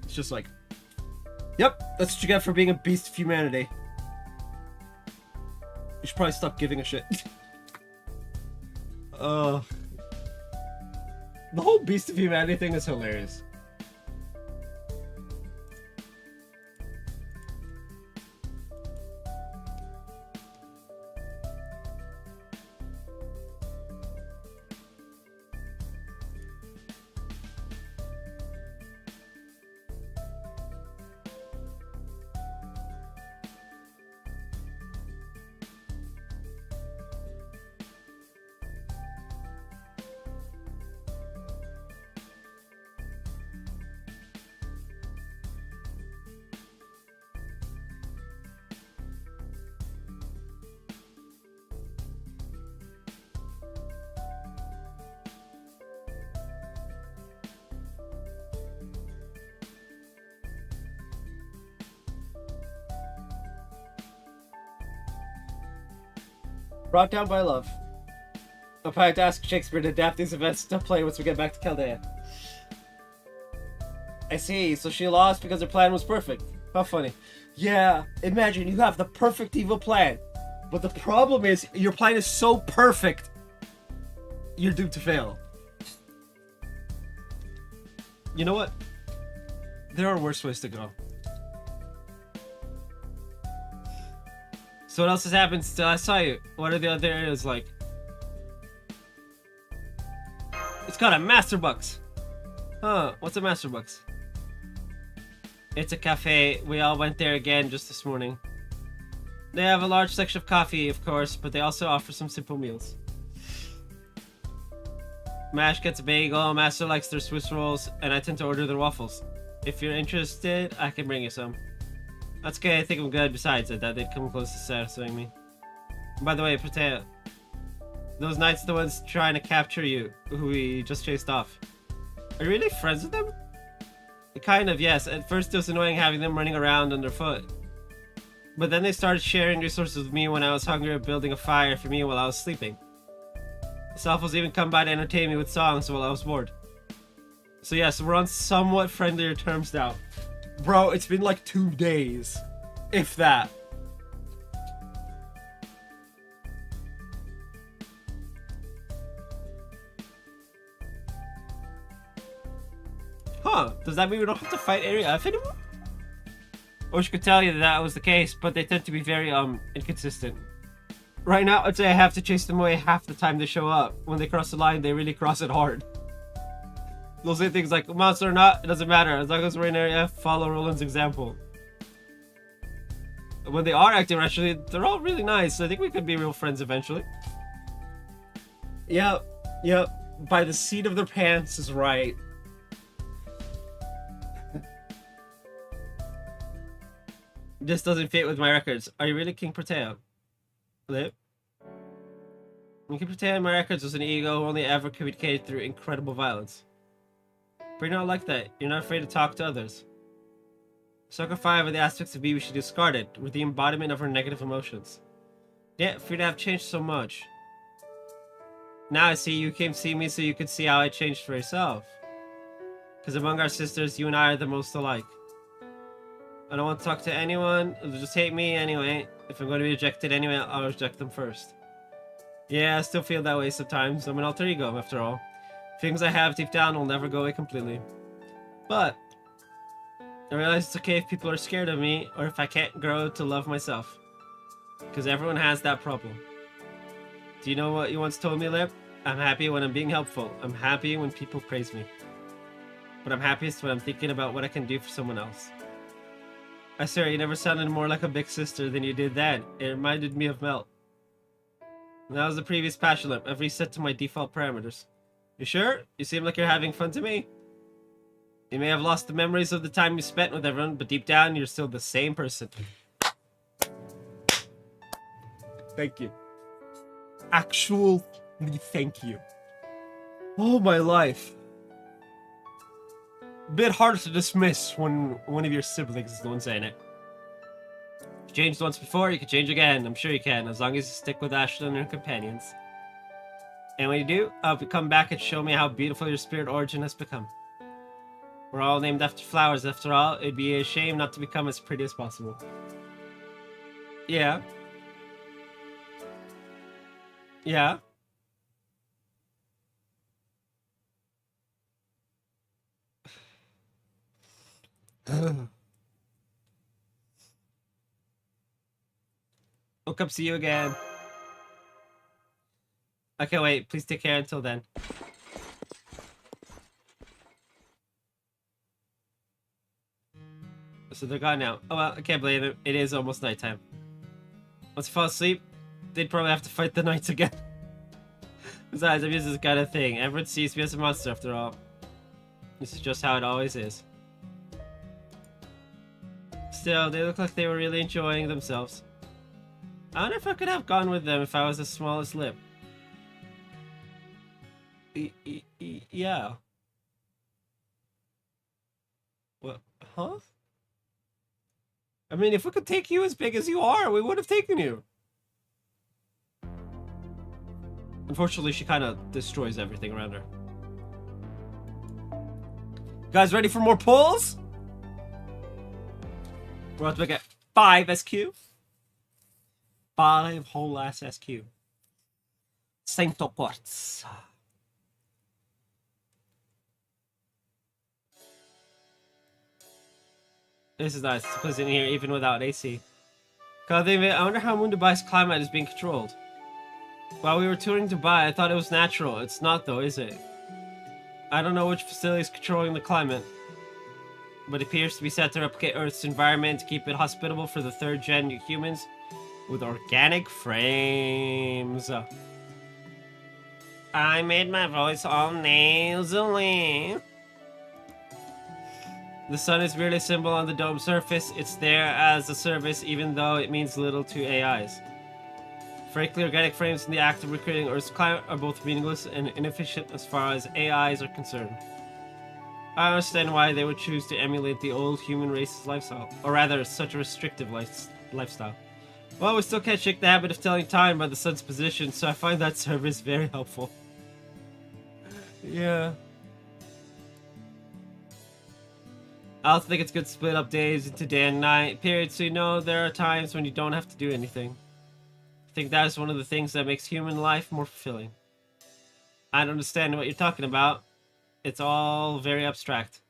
It's just like, yep, that's what you get for being a beast of humanity. You should probably stop giving a shit. The whole beast of humanity thing is hilarious. Brought down by love. I'll probably have to ask Shakespeare to adapt these events to play once we get back to Chaldea. I see, so she lost because her plan was perfect. How funny. Yeah, imagine you have the perfect evil plan. But the problem is, your plan is so perfect, you're doomed to fail. You know what? There are worse ways to go. So what else has happened since I saw you? What are the other areas like? It's called a Master Bucks. Huh, what's a Master Bucks? It's a cafe. We all went there again just this morning. They have a large section of coffee, of course, but they also offer some simple meals. Mash gets a bagel, Master likes their Swiss rolls, and I tend to order their waffles. If you're interested, I can bring you some. That's okay, I think I'm good. Besides, I doubt they'd come close to satisfying me. By the way, Potato, those knights are the ones trying to capture you, who we just chased off. Are you really friends with them? Kind of, yes. At first it was annoying having them running around underfoot. But then they started sharing resources with me when I was hungry or building a fire for me while I was sleeping. Selfos even come by to entertain me with songs while I was bored. So yes, we're on somewhat friendlier terms now. Bro, it's been like 2 days. If that. Huh, does that mean we don't have to fight Area F anymore? I wish I could tell you that was the case, but they tend to be very, inconsistent. Right now, I'd say I have to chase them away half the time they show up. When they cross the line, they really cross it hard. They'll say things like, monster or not, it doesn't matter. As long as we're in Area F, follow Roland's example. When they are acting rationally, they're all really nice. I think we could be real friends eventually. Yep. By the seat of their pants is right. This doesn't fit with my records. Are you really King Proteo? Lip? King Proteo in my records was an ego who only ever communicated through incredible violence. But you're not like that. You're not afraid to talk to others. Circle 5 are the aspects of me we should discard it. We're the embodiment of her negative emotions. Yeah, for you to have changed so much. Now I see you came see me so you could see how I changed for yourself. Because among our sisters, you and I are the most alike. I don't want to talk to anyone. They'll just hate me anyway. If I'm going to be rejected anyway, I'll reject them first. Yeah, I still feel that way sometimes. I'm an alter ego, after all. Things I have deep down will never go away completely. But I realize it's okay if people are scared of me, or if I can't grow to love myself. Because everyone has that problem. Do you know what you once told me, Lip? I'm happy when I'm being helpful. I'm happy when people praise me. But I'm happiest when I'm thinking about what I can do for someone else. I swear, you never sounded more like a big sister than you did then. It reminded me of Melt. That was the previous patch, Lip. I've reset to my default parameters. You sure? You seem like you're having fun to me. You may have lost the memories of the time you spent with everyone, but deep down, you're still the same person. Thank you. Actually, thank you. Oh, my life. Bit hard to dismiss when one of your siblings is the one saying it. You changed once before, you can change again. I'm sure you can, as long as you stick with Ashlyn and her companions. And when you do, I hope you come back and show me how beautiful your spirit origin has become. We're all named after flowers, after all. It'd be a shame not to become as pretty as possible. Yeah. Yeah. I'll come see you again. Okay, wait. Please take care until then. So they're gone now. Oh well, I can't believe it. It is almost nighttime. Once you fall asleep, they'd probably have to fight the knights again. Besides, I'm used to this kind of thing. Everyone sees me as a monster after all. This is just how it always is. Still, they look like they were really enjoying themselves. I wonder if I could have gone with them if I was as small as Lip. Yeah. What? Huh? I mean, if we could take you as big as you are, we would have taken you. Unfortunately, she kind of destroys everything around her. Guys, ready for more pulls? We're about to make it 5 SQ. 5 whole ass SQ. Sainto Quartz. This is nice. It's pleasant here even without AC. God damn it, I wonder how Moon Dubai's climate is being controlled. While we were touring Dubai, I thought it was natural. It's not though, is it? I don't know which facility is controlling the climate, but it appears to be set to replicate Earth's environment to keep it hospitable for the 3rd gen humans with organic frames. I made my voice all nasally. The sun is merely a symbol on the dome surface. It's there as a service, even though it means little to AIs. Frankly, organic frames in the act of recreating Earth's climate are both meaningless and inefficient as far as AIs are concerned. I understand why they would choose to emulate the old human race's lifestyle, or rather, such a restrictive lifestyle. Well, we still can't shake the habit of telling time by the sun's position, so I find that service very helpful. Yeah. I also think it's good to split up days into day and night periods so you know there are times when you don't have to do anything. I think that is one of the things that makes human life more fulfilling. I don't understand what you're talking about. It's all very abstract.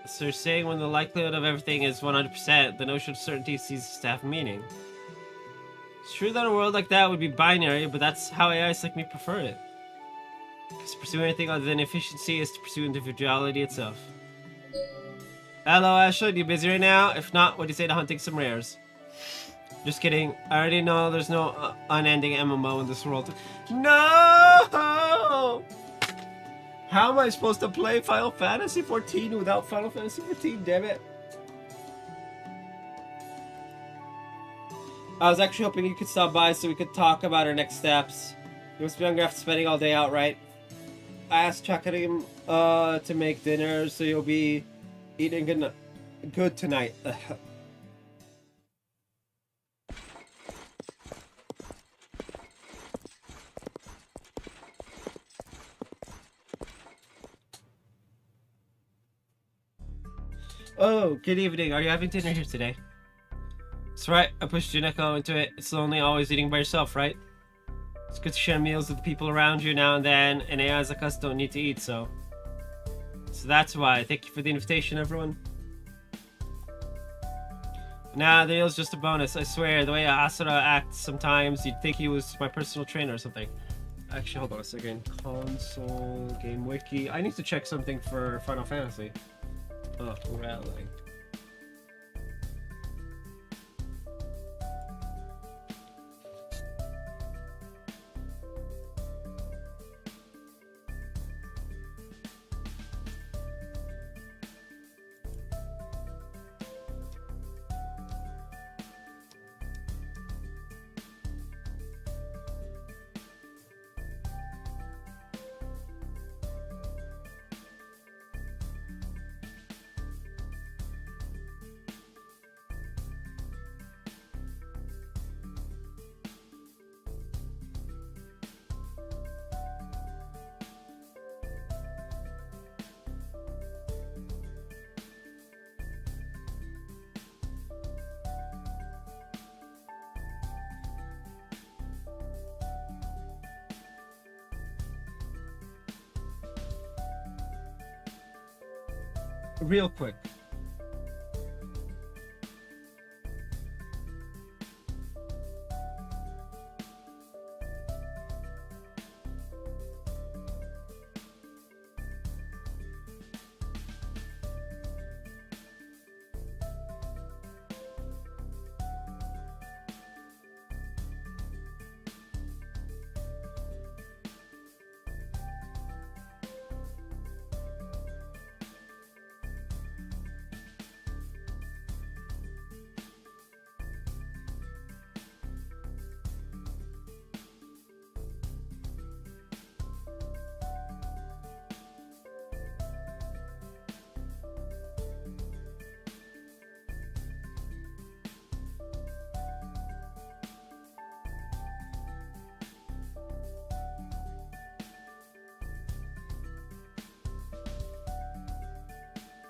So you're saying when the likelihood of everything is 100%, the notion of certainty ceases to have meaning. It's true that a world like that would be binary, but that's how AIs like me prefer it. Because to pursue anything other than efficiency is to pursue individuality itself. Hello, Ashley, you busy right now? If not, what do you say to hunting some rares? Just kidding. I already know there's no unending MMO in this world. No! How am I supposed to play Final Fantasy 14 without Final Fantasy 14? Damn it. I was actually hoping you could stop by so we could talk about our next steps. You must be hungry after spending all day out, right? I asked Chakarim to make dinner, so you'll be eating good tonight. Oh, good evening. Are you having dinner here today? That's right. I pushed Juneko into it. It's lonely always eating by yourself, right? It's good to share meals with the people around you now and then, and AIs like us don't need to eat, so that's why. Thank you for the invitation, everyone. Nah, the meal's just a bonus. I swear, the way Asura acts sometimes, you'd think he was my personal trainer or something. Actually, hold on a second. Console, game wiki. I need to check something for Final Fantasy. Oh, rally. Real quick.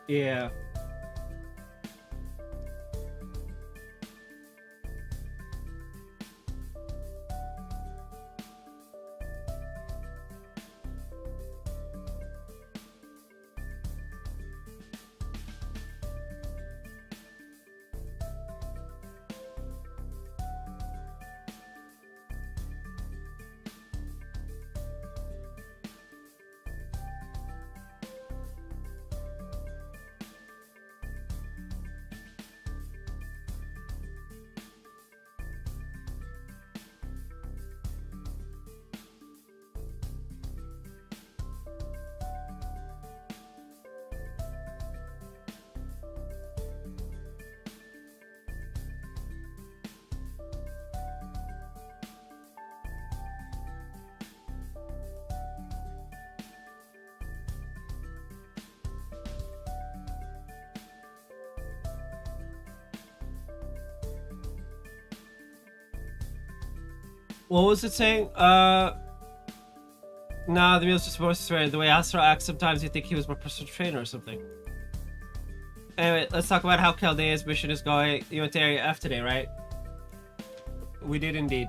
Yeah. What was it saying? Nah, the meal's just supposed to swear. The way Astro acts, sometimes you think he was my personal trainer or something. Anyway, let's talk about how Chaldea's mission is going. You went to Area F today, right? We did indeed.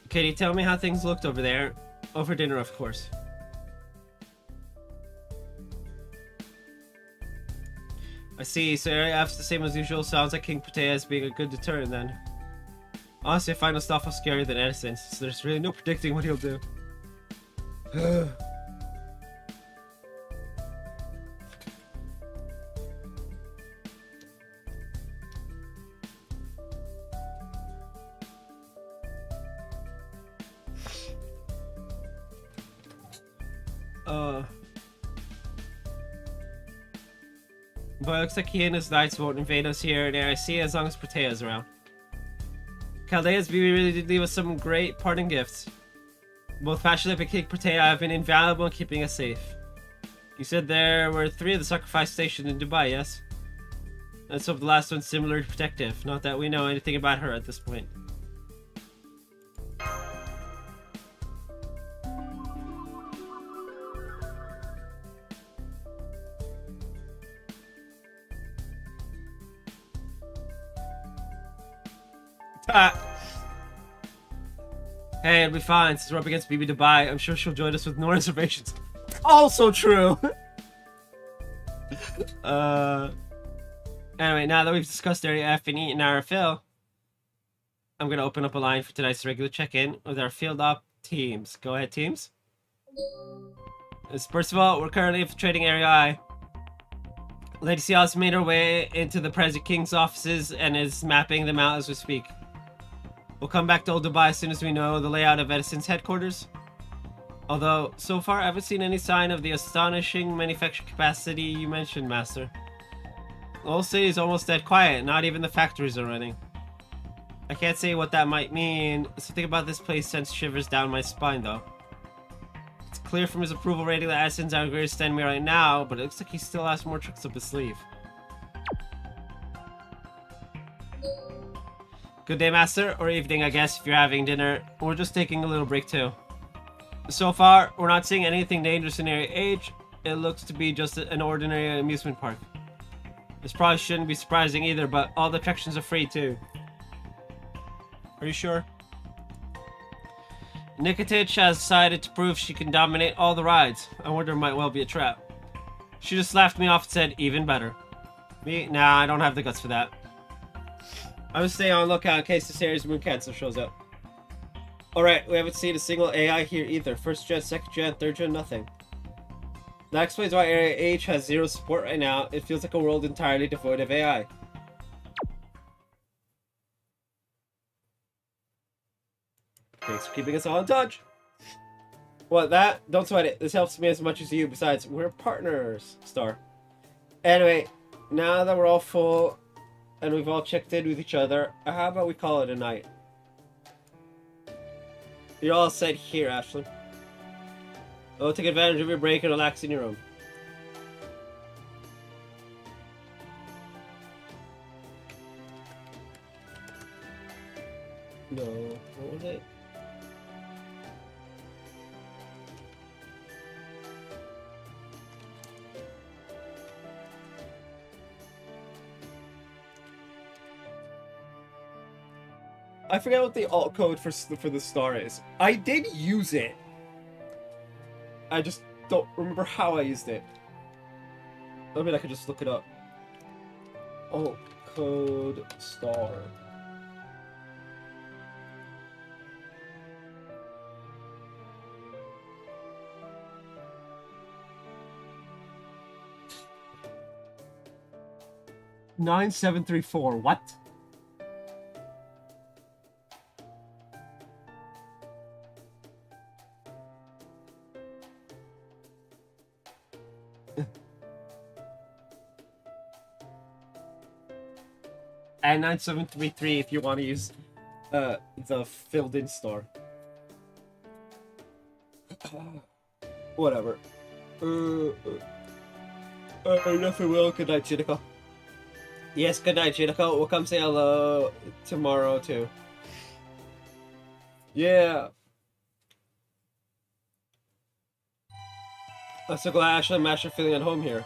Can you tell me how things looked over there? Over dinner, of course. I see, so Area F's the same as usual. Sounds like King Proteus being a good deterrent then. Honestly, I find Mustafa scarier than Edison, so there's really no predicting what he'll do. But it looks like he and his knights won't invade us here in Area C as long as Protea's around. Chaldea's BB really did leave us some great parting gifts. Both Passionate and King Protea have been invaluable in keeping us safe. You said there were 3 of the sacrifice stationed in Dubai, yes? Let's hope the last one's similarly protective. Not that we know anything about her at this point. Hey, it'll be fine. Since we're up against BB Dubai, I'm sure she'll join us with no reservations. Also true! Anyway, now that we've discussed Area F and eaten our fill, I'm gonna open up a line for tonight's regular check-in with our field op teams. Go ahead, teams. First of all, we're currently infiltrating Area I. Lady Ciel has made her way into the President King's offices and is mapping them out as we speak. We'll come back to Old Dubai as soon as we know the layout of Edison's headquarters. Although, so far I haven't seen any sign of the astonishing manufacturing capacity you mentioned, Master. The whole city is almost dead quiet, not even the factories are running. I can't say what that might mean. Something about this place sends shivers down my spine, though. It's clear from his approval rating that Edison's our greatest enemy right now, but it looks like he still has more tricks up his sleeve. Good day, Master, or evening, I guess, if you're having dinner. We're just taking a little break, too. So far, we're not seeing anything dangerous in Area H. It looks to be just an ordinary amusement park. This probably shouldn't be surprising either, but all the attractions are free, too. Are you sure? Nikitich has decided to prove she can dominate all the rides. I wonder it might well be a trap. She just laughed me off and said, even better. Me? Nah, I don't have the guts for that. I would stay on lookout in case the series Moon Cancer shows up. Alright, we haven't seen a single AI here either. First gen, second gen, third gen, nothing. That explains why Area H has 0 support right now. It feels like a world entirely devoid of AI. Thanks for keeping us all in touch. What, that? Don't sweat it. This helps me as much as you. Besides, we're partners. Star. Anyway, now that we're all full and we've all checked in with each other, how about we call it a night? You're all set here, Ashley. Oh, take advantage of your break and relax in your room. No, what was it? I forget what the alt code for the star is. I did use it. I just don't remember how I used it. I mean, I could just look it up. Alt code star. $9734. What? and 9733 if you want to use the filled-in store. Whatever. Enough for will. Good night, Jinako. Yes, good night, Jinako. We'll come say hello tomorrow, too. Yeah. I'm so glad Ashley and Mash are feeling at home here.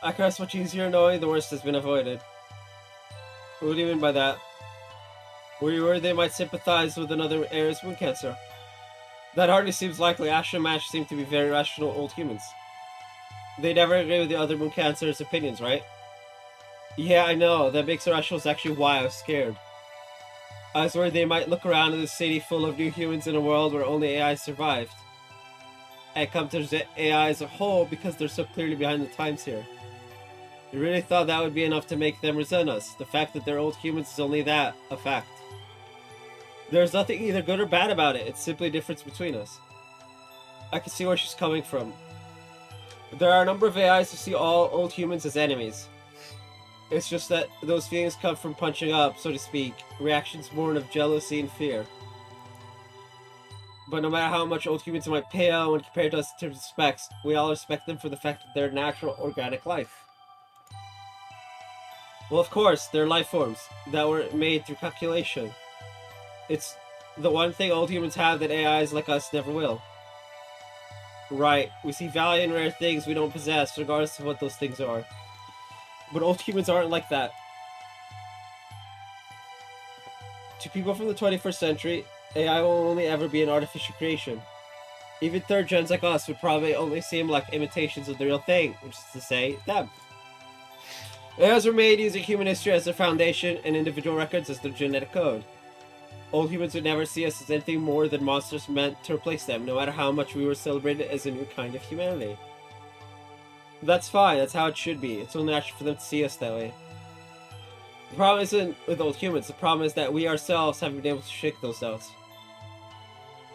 I can rest much easier knowing the worst has been avoided. What do you mean by that? Were you worried they might sympathize with another heir's wound cancer? That hardly seems likely. Ash and Mash seem to be very rational old humans. They never agree with the other moon cancer's opinions, right? Yeah, I know. That makes irrational is actually why I was scared. I was worried they might look around in a city full of new humans in a world where only AI survived. And come to reject AI as a whole because they're so clearly behind the times here. You really thought that would be enough to make them resent us. The fact that they're old humans is only that, a fact. There's nothing either good or bad about it. It's simply a difference between us. I can see where she's coming from. There are a number of AIs who see all old humans as enemies. It's just that those feelings come from punching up, so to speak, reactions born of jealousy and fear. But no matter how much old humans might pale when compared to us in terms of specs, we all respect them for the fact that they're natural, organic life. Well, of course, they're life forms that were made through calculation. It's the one thing old humans have that AIs like us never will. Right, we see value in rare things we don't possess, regardless of what those things are. But old humans aren't like that. To people from the 21st century, AI will only ever be an artificial creation. Even third gens like us would probably only seem like imitations of the real thing, which is to say, them. AIs were made using human history as their foundation and individual records as their genetic code. Old humans would never see us as anything more than monsters meant to replace them, no matter how much we were celebrated as a new kind of humanity. That's fine, that's how it should be. It's only natural for them to see us that way. The problem isn't with old humans, the problem is that we ourselves haven't been able to shake those doubts.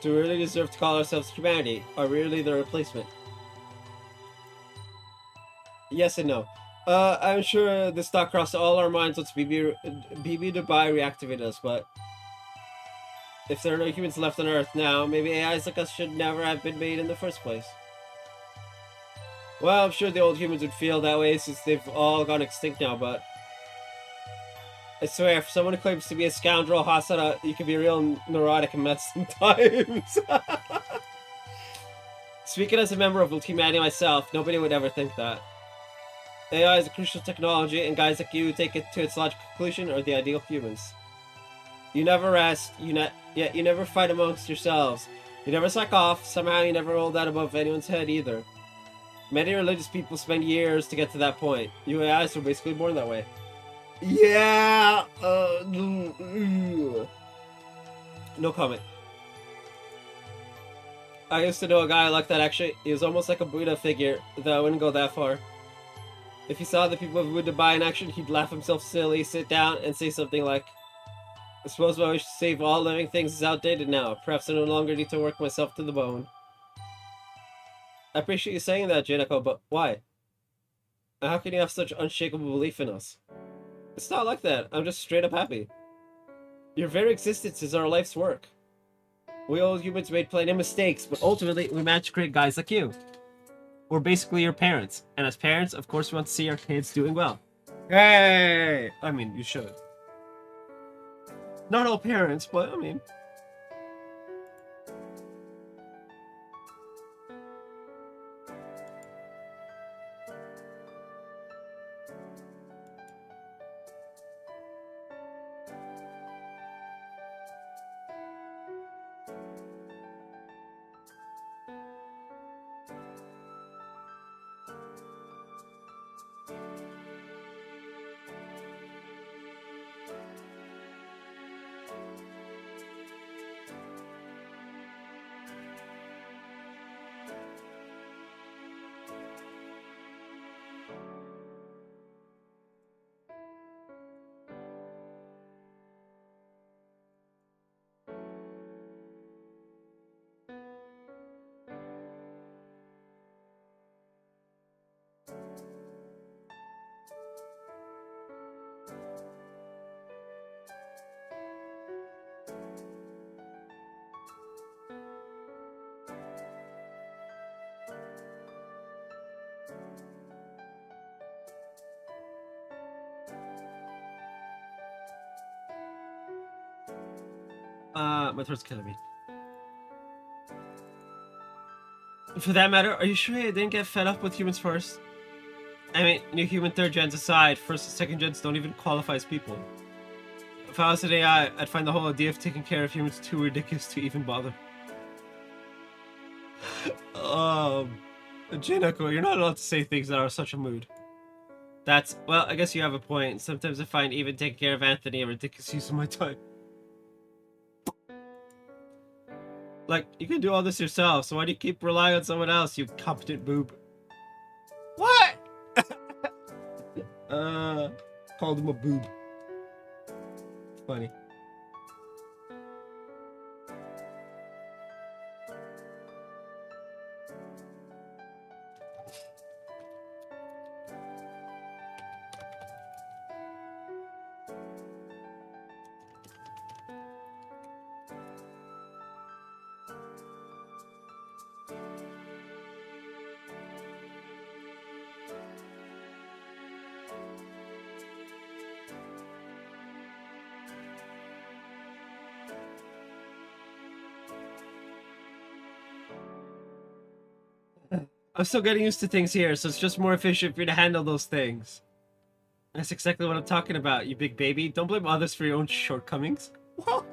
Do we really deserve to call ourselves humanity? Are we really the replacement? Yes and no. I'm sure this thought crossed all our minds once BB Dubai reactivated us, but if there are no humans left on Earth now, maybe AIs like us should never have been made in the first place. Well, I'm sure the old humans would feel that way since they've all gone extinct now, but I swear, for someone who claims to be a scoundrel, Hasara, you can be real neurotic and mess sometimes. Speaking as a member of humanity myself, nobody would ever think that. AI is a crucial technology, and guys like you take it to its logical conclusion are the ideal humans. You never rest, yet you never fight amongst yourselves. You never slack off, somehow you never roll that above anyone's head either. Many religious people spend years to get to that point. You AIs were basically born that way. Yeah! No comment. I used to know a guy like that actually. He was almost like a Buddha figure, though I wouldn't go that far. If he saw the people of Buddha in action, he'd laugh himself silly, sit down, and say something like, I suppose my wish to save all living things is outdated now. Perhaps I no longer need to work myself to the bone. I appreciate you saying that, Jinako, but why? How can you have such unshakable belief in us? It's not like that. I'm just straight up happy. Your very existence is our life's work. We old humans made plenty of mistakes, but ultimately we managed to create guys like you. We're basically your parents, and as parents, of course we want to see our kids doing well. Hey! I mean, you should. Not all parents, but I mean... My throat's killing me. For that matter, are you sure you didn't get fed up with humans first? I mean, new human third gens aside, first and second gens don't even qualify as people. If I was an AI, I'd find the whole idea of taking care of humans too ridiculous to even bother. Jinako, you're not allowed to say things that are such a mood. That's, well, I guess you have a point. Sometimes I find even taking care of Anthony a ridiculous use of my time. Like, you can do all this yourself, so why do you keep relying on someone else, you competent boob? What? Called him a boob. Funny. I'm still getting used to things here, so it's just more efficient for you to handle those things. That's exactly what I'm talking about, you big baby. Don't blame others for your own shortcomings. Whoa.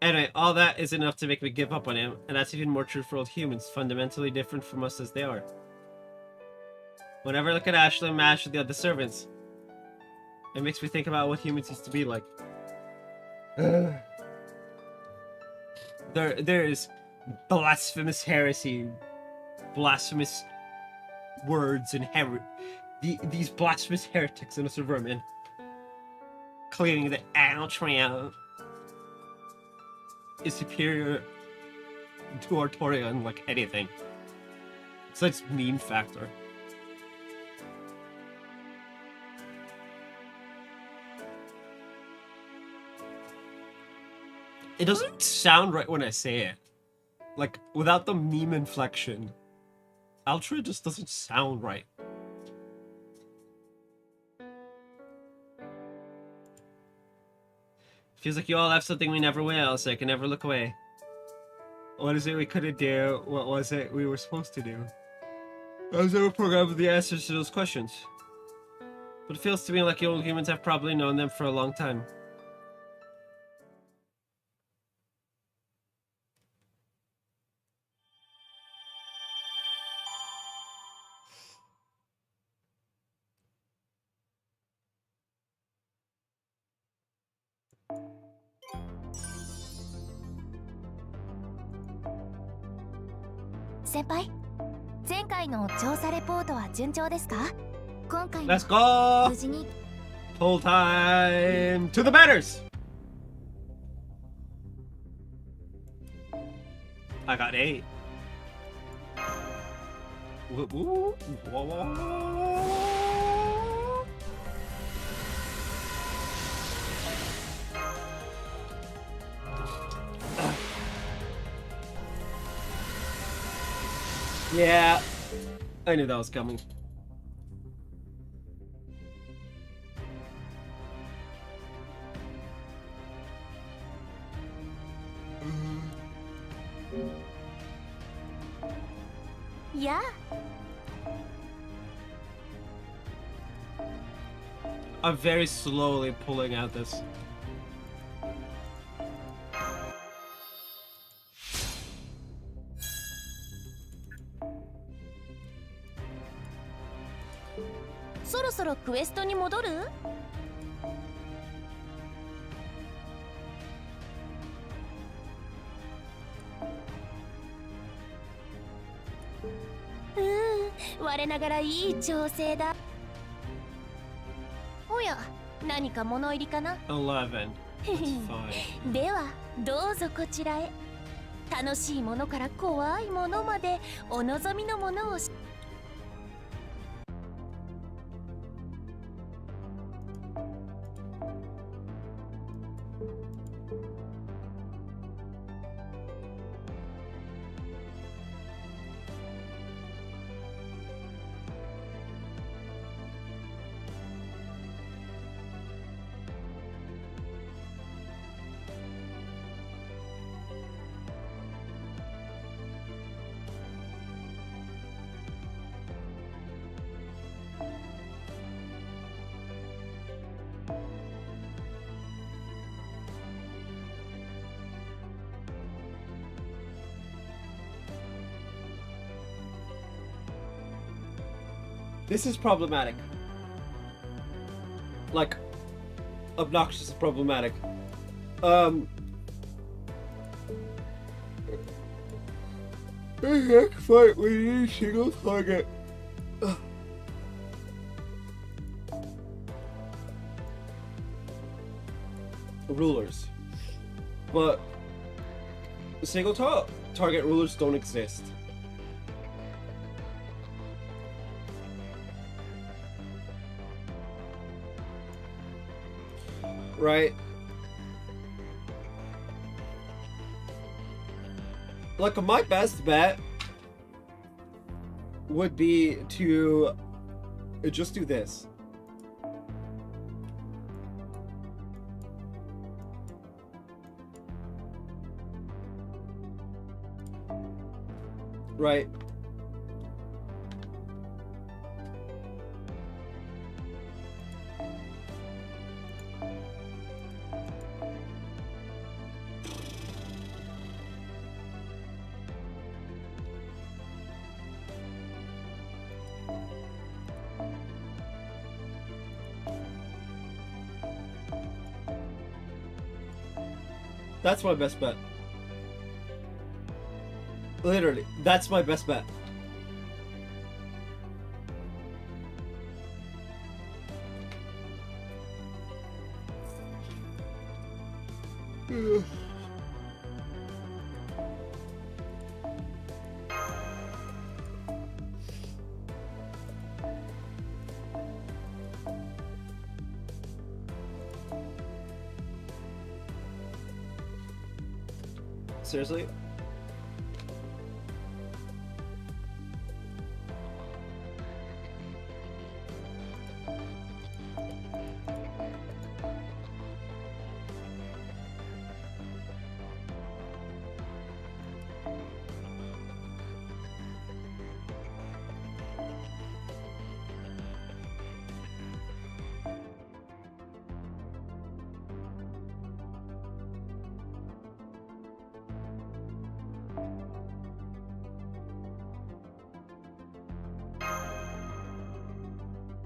Anyway, all that is enough to make me give up on him, and that's even more true for old humans, fundamentally different from us as they are. Whenever I look at Ashley and Mash with the other servants, it makes me think about what humans used to be like. There is blasphemous heresy, blasphemous words, and these blasphemous heretics in us are vermin, claiming that Altria is superior to Artoria in like anything. It's like meme factor. It doesn't sound right when I say it. Like, without the meme inflection, Altria just doesn't sound right. Feels like you all have something we never will, so I can never look away. What is it we couldn't do? What was it we were supposed to do? I was never programmed with the answers to those questions. But it feels to me like you old humans have probably known them for a long time. Senpai, 前回の調査レポートは順調ですか？今回も Let's go! 無事に Full time to the batters! I got 8. Whoa. Yeah, I knew that was coming. Yeah. I'm very slowly pulling out this. So ろそろクエストに戻る？我ながらいい調整だ。おや、何か物入りかな11. That's fine. ではどうぞこちらへ。楽しいものから怖いものまでお望みのものを。This is problematic. Like, obnoxious and problematic. I can't fight with any single target. Rulers. But single target rulers don't exist. Right? Like, my best bet would be to just do this. Right? That's my best bet. Literally, that's my best bet. Seriously?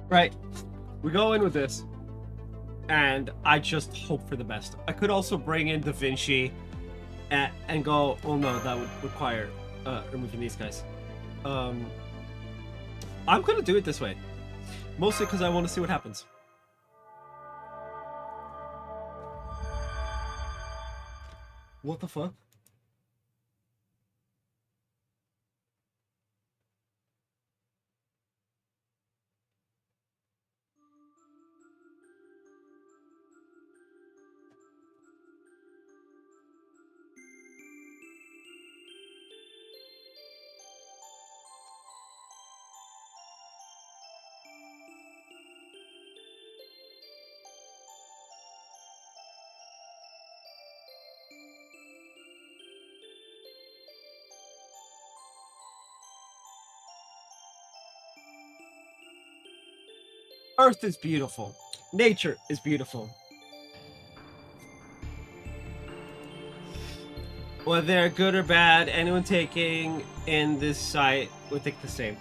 Right. We go in with this, and I just hope for the best. I could also bring in Da Vinci and go, oh no, that would require removing these guys. I'm gonna do it this way. Mostly because I want to see what happens. What the fuck? Earth is beautiful. Nature is beautiful. Whether they're good or bad, anyone taking in this site would think the same.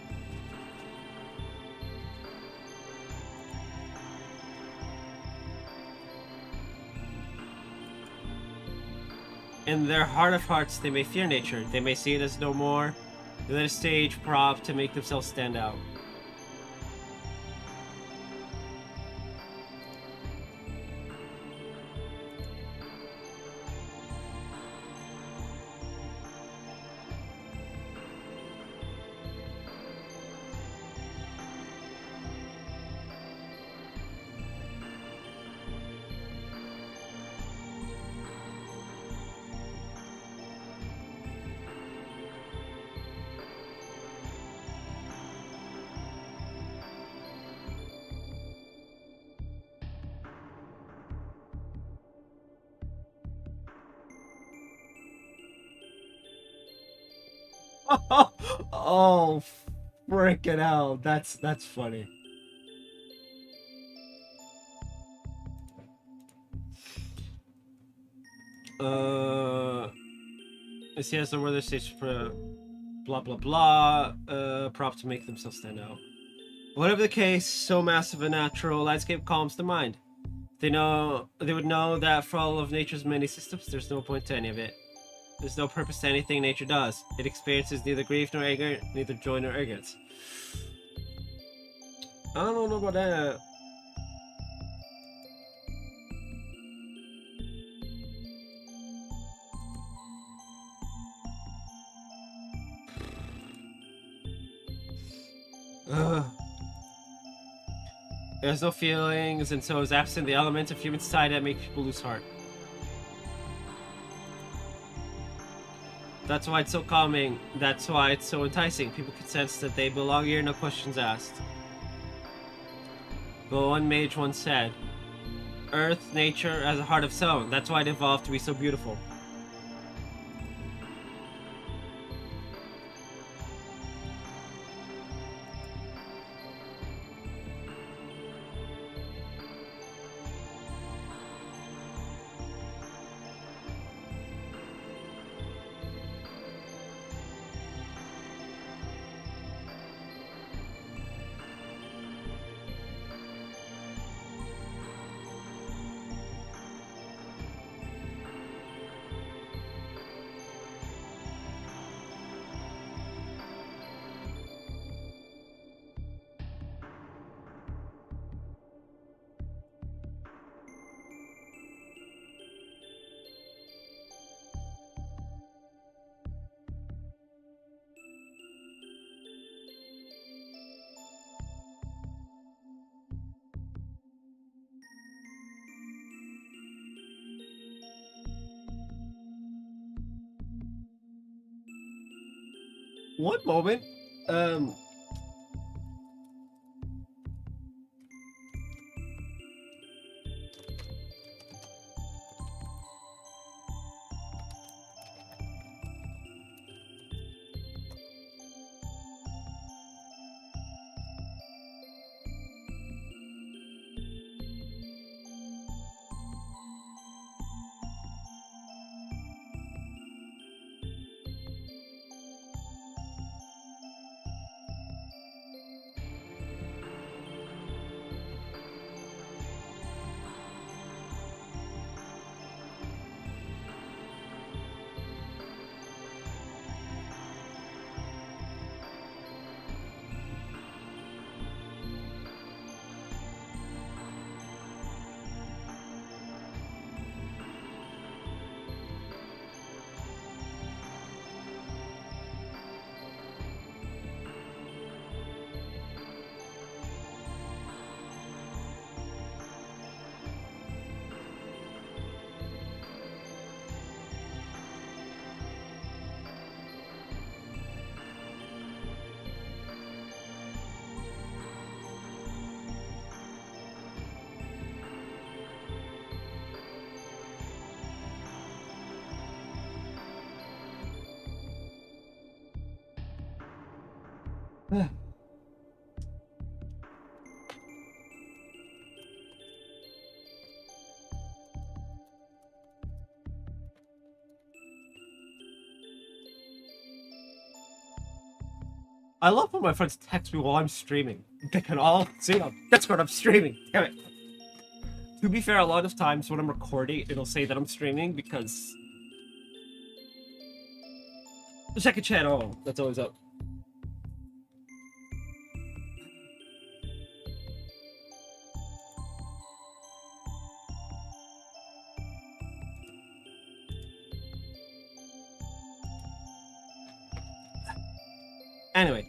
In their heart of hearts, they may fear nature. They may see it as no more than a stage prop to make themselves stand out. Oh, frickin' hell. That's funny. It has the weather stage for blah blah blah prop to make themselves stand out. Whatever the case, so massive a natural landscape calms the mind. They would know that for all of nature's many systems, there's no point to any of it. There's no purpose to anything nature does. It experiences neither grief nor anger, neither joy nor arrogance. I don't know about that. There's no feelings, and so is absent the element of human society that makes people lose heart. That's why it's so calming. That's why it's so enticing. People can sense that they belong here, no questions asked. But one mage once said, Earth, nature, has a heart of its own. That's why it evolved to be so beautiful. One moment. I love when my friends text me while I'm streaming. They can all see on Discord I'm streaming. Damn it. To be fair, a lot of times when I'm recording, it'll say that I'm streaming because the second channel that's always up. Anyway,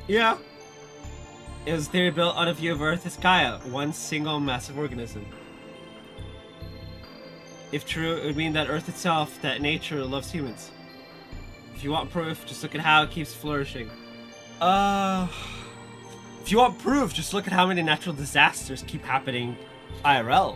yeah. It was a theory built on a view of Earth as Gaia, one single massive organism. If true, it would mean that Earth itself, that nature, loves humans. If you want proof, just look at how it keeps flourishing. If you want proof, just look at how many natural disasters keep happening IRL.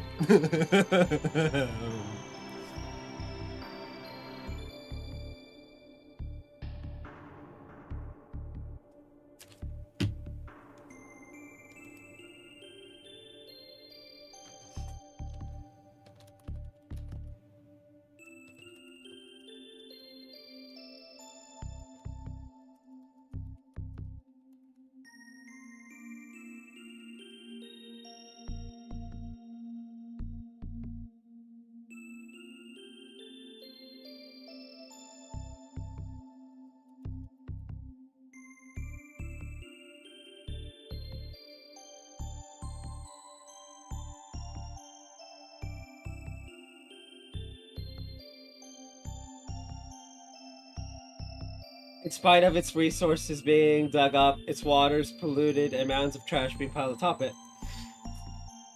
In spite of its resources being dug up, its waters polluted, and mounds of trash being piled atop it.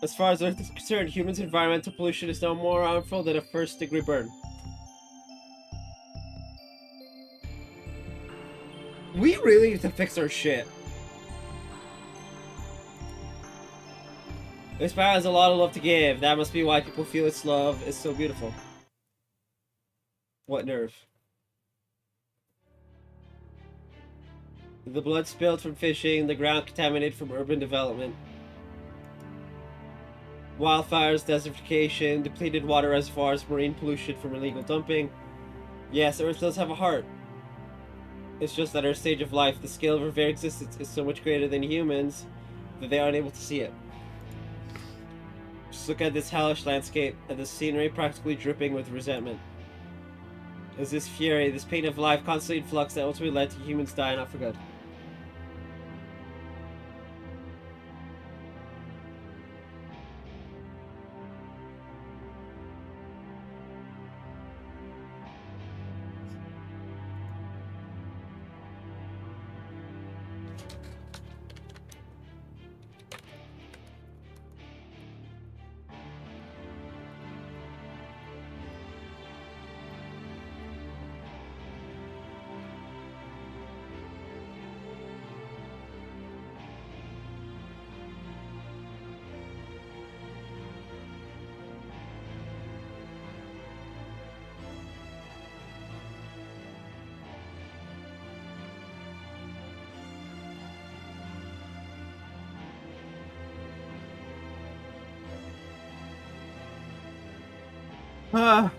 As far as Earth is concerned, humans' environmental pollution is no more harmful than a first-degree burn. We really need to fix our shit. This planet has a lot of love to give. That must be why people feel its love is so beautiful. What nerve? The blood spilled from fishing, the ground contaminated from urban development. Wildfires, desertification, depleted water reservoirs, marine pollution from illegal dumping. Yes, Earth does have a heart. It's just that our stage of life, the scale of our very existence, is so much greater than humans that they aren't able to see it. Just look at this hellish landscape, at the scenery practically dripping with resentment. As this fury, this pain of life constantly in flux that ultimately led to humans dying off for good.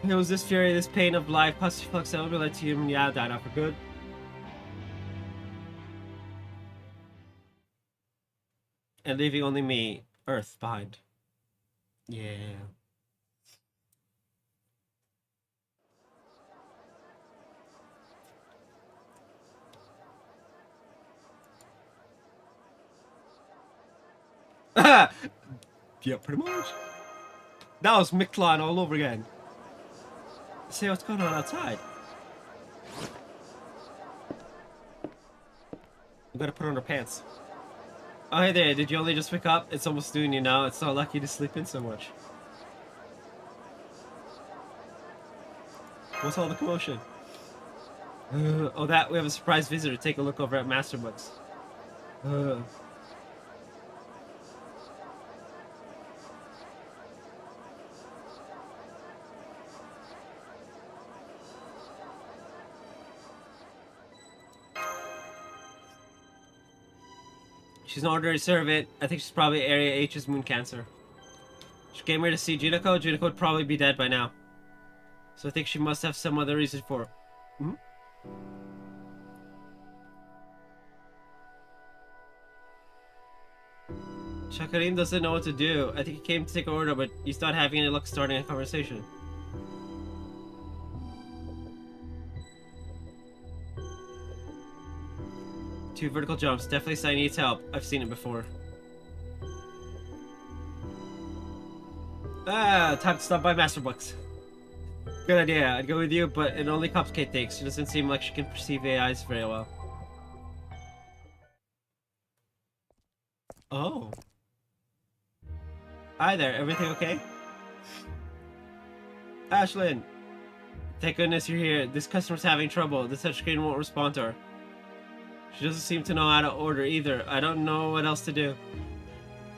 It was this fury, this pain of life, plus flux that would led to human, yeah, died off for good. And leaving only me, Earth, behind. Yeah. Yeah, pretty much. That was Mictlan all over again. See what's going on outside. I'm gonna put on her pants. Oh, hey there, did you only just wake up? It's almost noon, you know? It's so lucky to sleep in so much. What's all the commotion? Oh, that, we have a surprise visitor. Take a look over at Master Books. She's an ordinary servant. I think she's probably Area H's moon cancer. She came here to see Juniko. Juniko would probably be dead by now. So I think she must have some other reason for it. Hmm? Shakarim doesn't know what to do. I think he came to take an order, but he's not having any luck starting a conversation. Two vertical jumps. Definitely sign needs help. I've seen it before. Time to stop by Master Books. Good idea. I'd go with you, but it only complicates things. She doesn't seem like she can perceive AIs very well. Oh. Hi there, everything okay? Ashlyn! Thank goodness you're here. This customer's having trouble. The touchscreen won't respond to her. She doesn't seem to know how to order either. I don't know what else to do.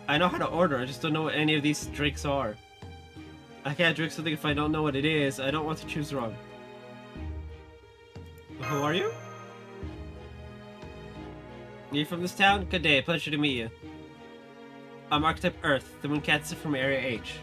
I know how to order, I just don't know what any of these drinks are. I can't drink something if I don't know what it is. I don't want to choose wrong. Who are you? You from this town? Good day, pleasure to meet you. I'm Archetype Earth, the Humanitatis from Area H.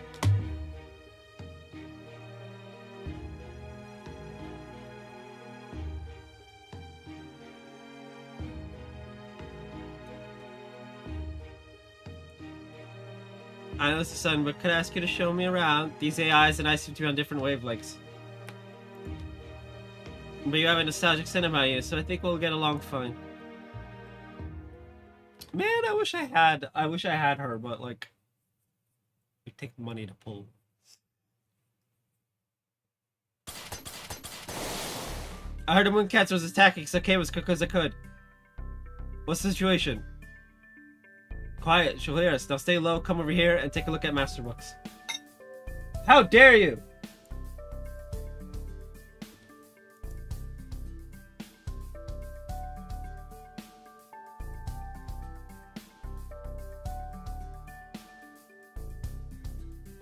I know it's the sun, but could I ask you to show me around? These AIs and I seem to be on different wavelengths. But you have a nostalgic scent about you, so I think we'll get along fine. Man, I wish I had her, but like, it take money to pull. I heard the Mooncat was attacking, so I came as quick as I could. What's the situation? Quiet, she'll hear us. Now stay low, come over here, and take a look at master books. How dare you!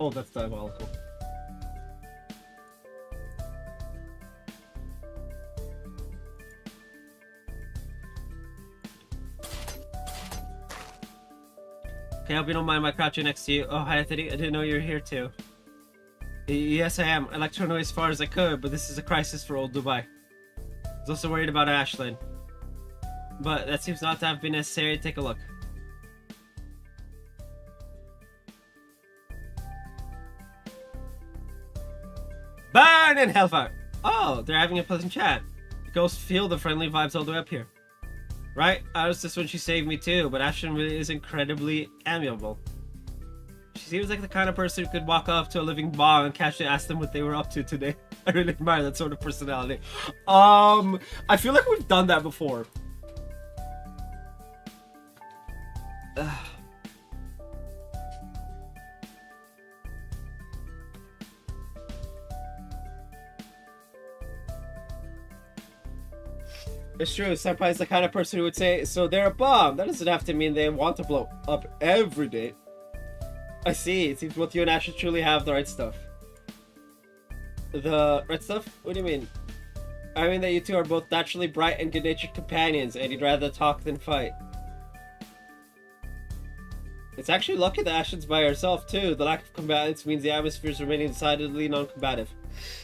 Oh, that's diabolical. Okay, I hope you don't mind my crouching next to you. Oh, hi, Anthony. I didn't know you were here too. Yes, I am. I'd like to run away as far as I could, but this is a crisis for old Dubai. I was also worried about Ashlyn. But that seems not to have been necessary. Take a look. Burn in hellfire! Oh, they're having a pleasant chat. The ghosts feel the friendly vibes all the way up here. Right? I was just when she saved me too, but Ashlyn really is incredibly amiable. She seems like the kind of person who could walk up to a living bong and casually ask them what they were up to today. I really admire that sort of personality. I feel like we've done that before. It's true, Senpai's the kind of person who would say, so they're a bomb. That doesn't have to mean they want to blow up every day. I see, it seems both you and Ash truly have the right stuff. The right stuff? What do you mean? I mean that you two are both naturally bright and good-natured companions, and you'd rather talk than fight. It's actually lucky that Ashlyn's by herself, too. The lack of combatants means the atmosphere is remaining decidedly non-combative.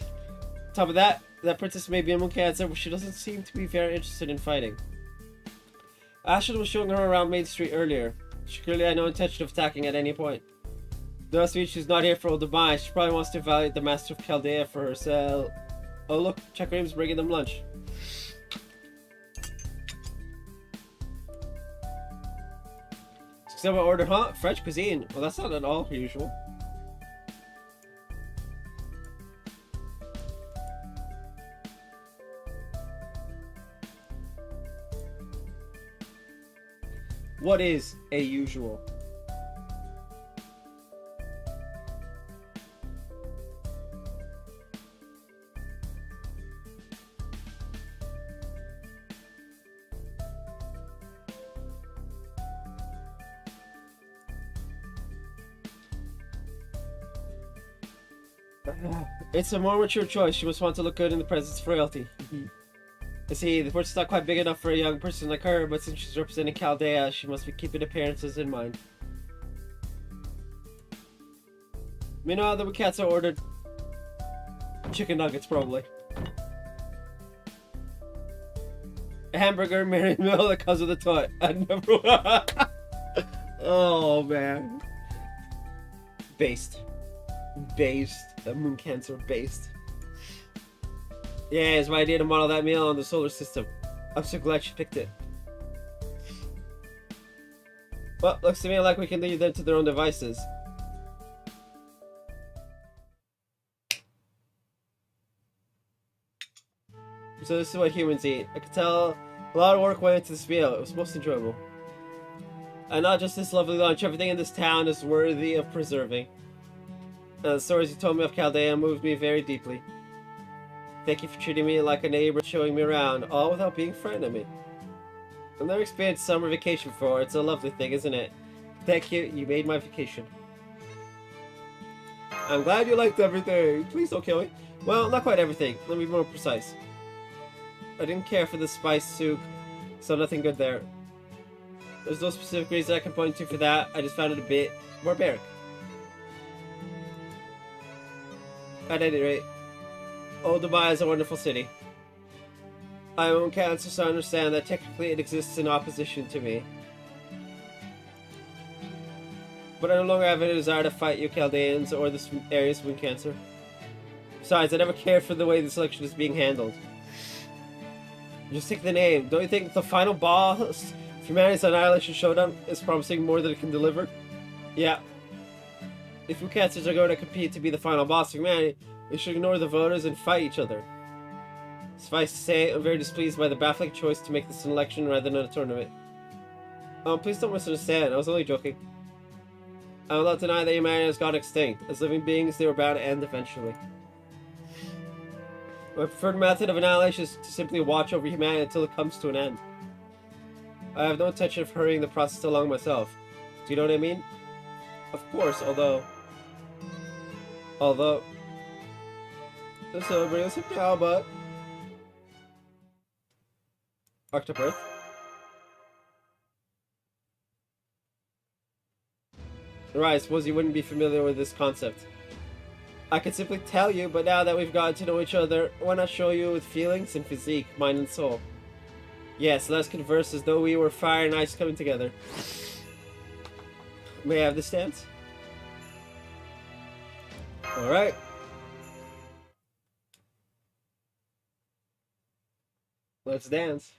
On top of that, that princess may be a Mooncancer, but she doesn't seem to be very interested in fighting. Ashlyn was showing her around Main Street earlier. She clearly had no intention of attacking at any point. That must mean she's not here for old Dubai. She probably wants to evaluate the Master of Chaldea for herself. Oh look, Chakram's bringing them lunch. Someone ordered, huh? French cuisine. Well, that's not at all usual. What is a usual? It's a more mature choice. She must want to look good in the presence of royalty. I see, the port's not quite big enough for a young person like her, but since she's representing Chaldea, she must be keeping appearances in mind. Meanwhile, the Wakatsu ordered chicken nuggets, probably. A hamburger, Mary Mill that comes with a toy. I never. Oh man. Based. Moon Cancer based. Yeah, it's my idea to model that meal on the solar system. I'm so glad she picked it. Well, looks to me like we can leave them to their own devices. So this is what humans eat. I could tell a lot of work went into this meal. It was most enjoyable. And not just this lovely lunch, everything in this town is worthy of preserving. And the stories you told me of Chaldea moved me very deeply. Thank you for treating me like a neighbor, showing me around, all without being frightened of me. I've never experienced summer vacation before. It's a lovely thing, isn't it? Thank you, you made my vacation. I'm glad you liked everything. Please don't kill me. Well, not quite everything. Let me be more precise. I didn't care for the spice soup, so nothing good there. There's no specific reason I can point to for that. I just found it a bit barbaric. At any rate, Old Dubai is a wonderful city. I own cancer, so I understand that technically it exists in opposition to me. But I no longer have any desire to fight you Chaldeans or this area's wound cancer. Besides, I never cared for the way this election is being handled. Just take the name. Don't you think the final boss of humanity's annihilation showdown is promising more than it can deliver? Yeah. If wound cancers are going to compete to be the final boss of humanity, we should ignore the voters and fight each other. Suffice to say, I'm very displeased by the baffling choice to make this an election rather than a tournament. Please don't misunderstand. I was only joking. I will not deny that humanity has gone extinct. As living beings, they were bound to end eventually. My preferred method of annihilation is to simply watch over humanity until it comes to an end. I have no intention of hurrying the process along myself. Do you know what I mean? Of course, although... Let's celebrate this now, but... Archetype. Right, I suppose you wouldn't be familiar with this concept. I could simply tell you, but now that we've gotten to know each other, why not show you with feelings and physique, mind and soul? Yes, let's converse as though we were fire and ice coming together. May I have this dance? Alright. Let's dance.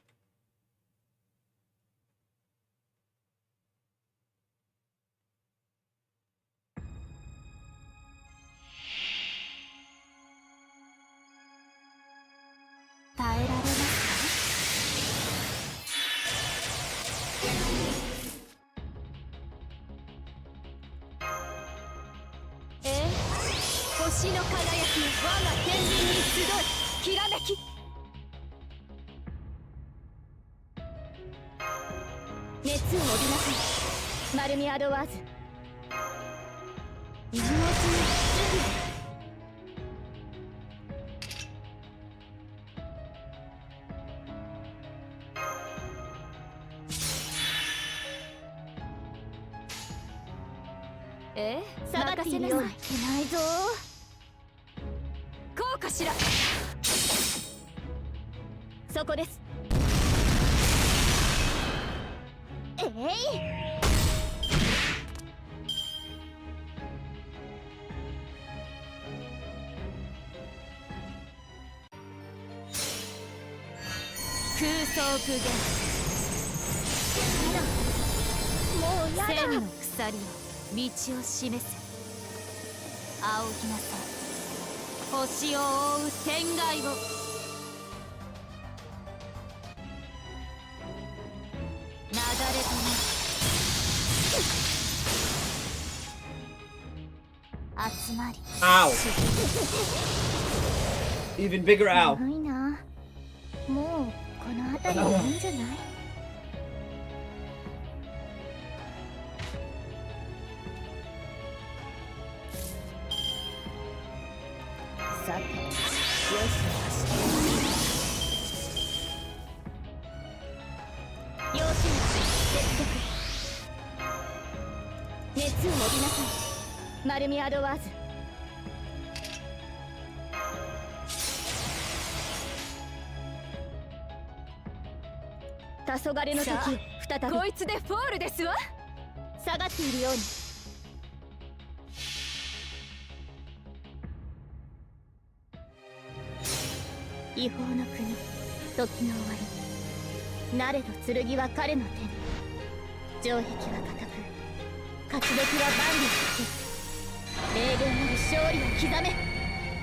Ow! Even bigger ow.こいつでフォールですわ。下がっているように。違法の国、時の終わり。なれど剣は彼の手に。城壁は固く、勝ち時は万里に。霊言なる勝利を刻め。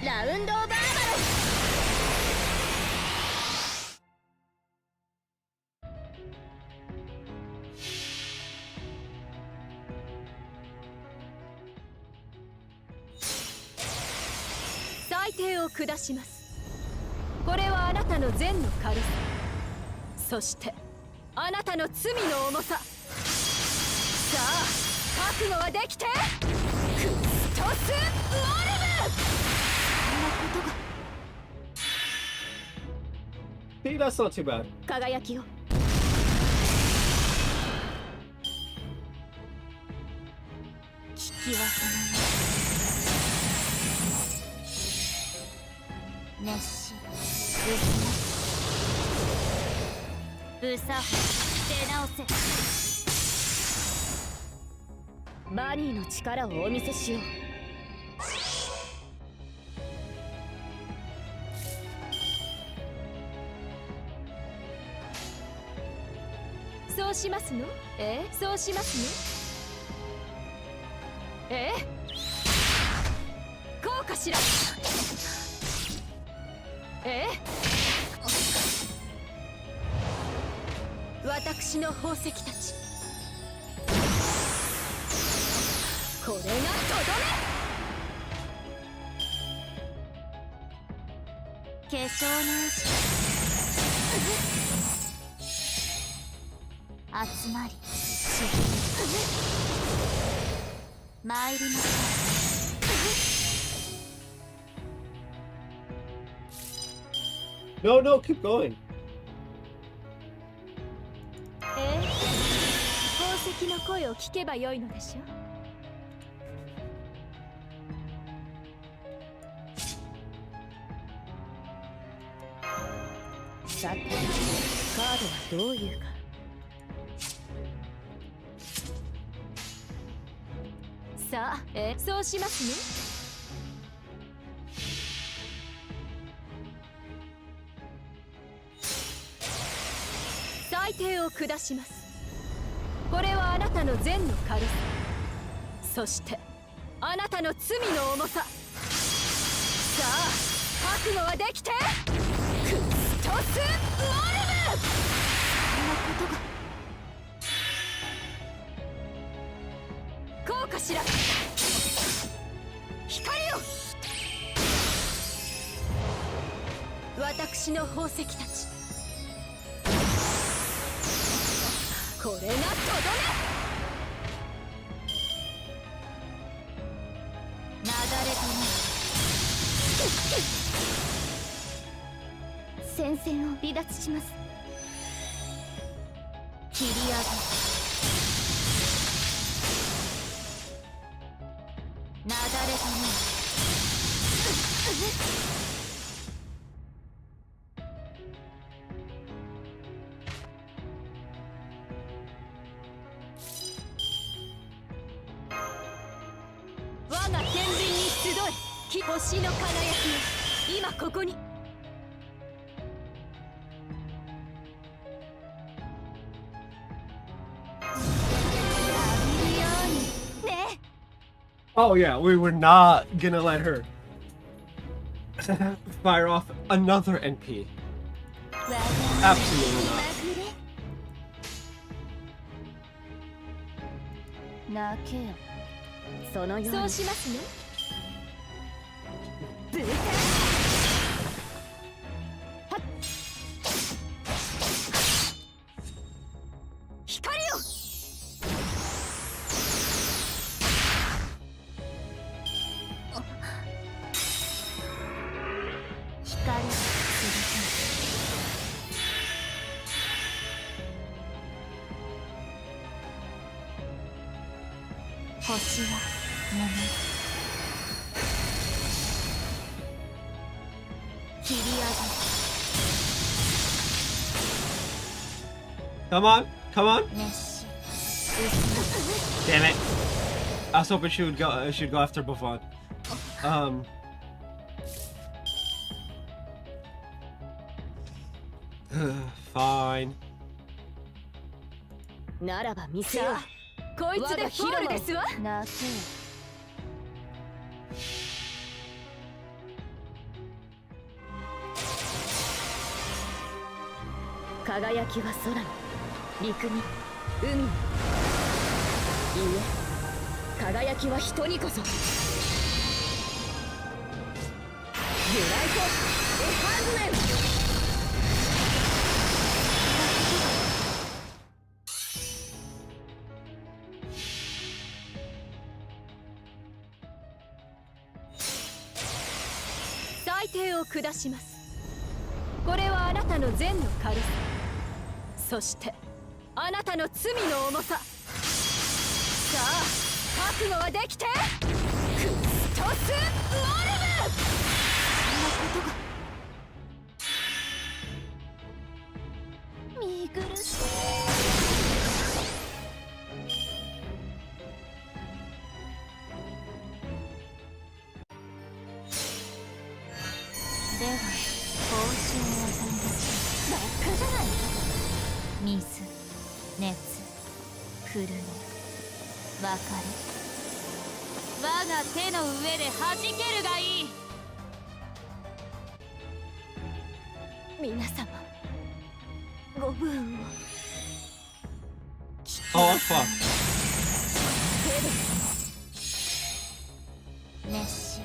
ラウンドオブアーバロン。定を下します。これはあなたの善の軽さ、そしてあなたの罪の重さ。さあ覚悟はできて。クストスモルム。そんなことが。 See, that's not too bad. 輝きを。聞きはさない熱しブサ出直せ。バニーの力をお見せしよう。そうしますの？そうしますの？こうかしら？私の宝石たち、これがとどめ。化粧直し集まり参りましょう。 No, no, keep going. 宝石の声を聞けばよいのでしょ。さてカードはどういうか。さあ、そうしますね。裁定を下します。これはあなたの善の軽さ、そしてあなたの罪の重さ。さあ覚悟はできて。クストスモルム。そんなことが。こうかしら。光よ。私の宝石たち、これがとどめ。流れてない。戦線を離脱します。切り上げ。流れてない。我が天秤に集え。星の輝きよ、今ここに。Oh yeah, we were not gonna let her fire off another NP. Absolutely not. 泣けよ。そのように。そうしますね。ブータはっ。光よ。光する。星は眠る。切り上げ。 Come on, come on. 熱し。 Damn it. I was hoping she'd go after Buffon. Fine. ならば見せよう。こいつでフォールですわ。泣けよ。輝きは空に、陸に、海に。いいえ、輝きは人にこそ。裁定を下します。これはあなたの善の軽さ、そしてあなたの罪の重さ。さあ覚悟はできて、クストスモルム。そんなことが見苦しい。では報酬を与えます。バカじゃないの。水、熱、震え、別れ、我が手の上で弾けるがいい。皆様ご分を。Oh, fuck. 熱し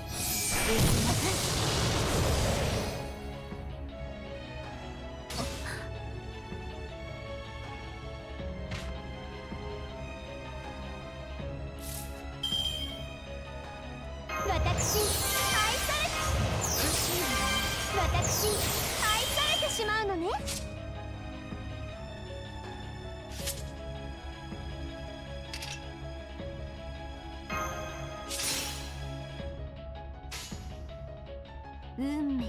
私愛されてしまうのね。運命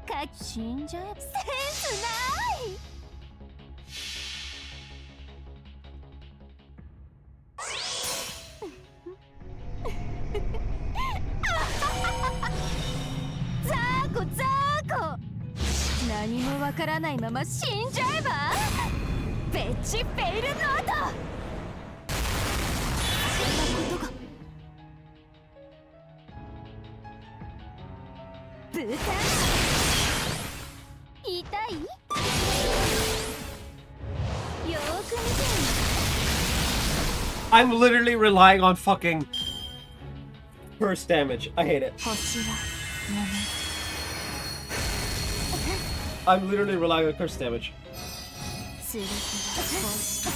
か死んじゃえ。センスない。ザーコザーコ、何もわからないまま死んじゃえば。ベッチフェイルノート。そんなことが。ブタン痛い。よーく見て。 I'm literally relying on fucking burst damage. I hate it. 星は眠る。 I'm literally relying on curse damage. する気はこうして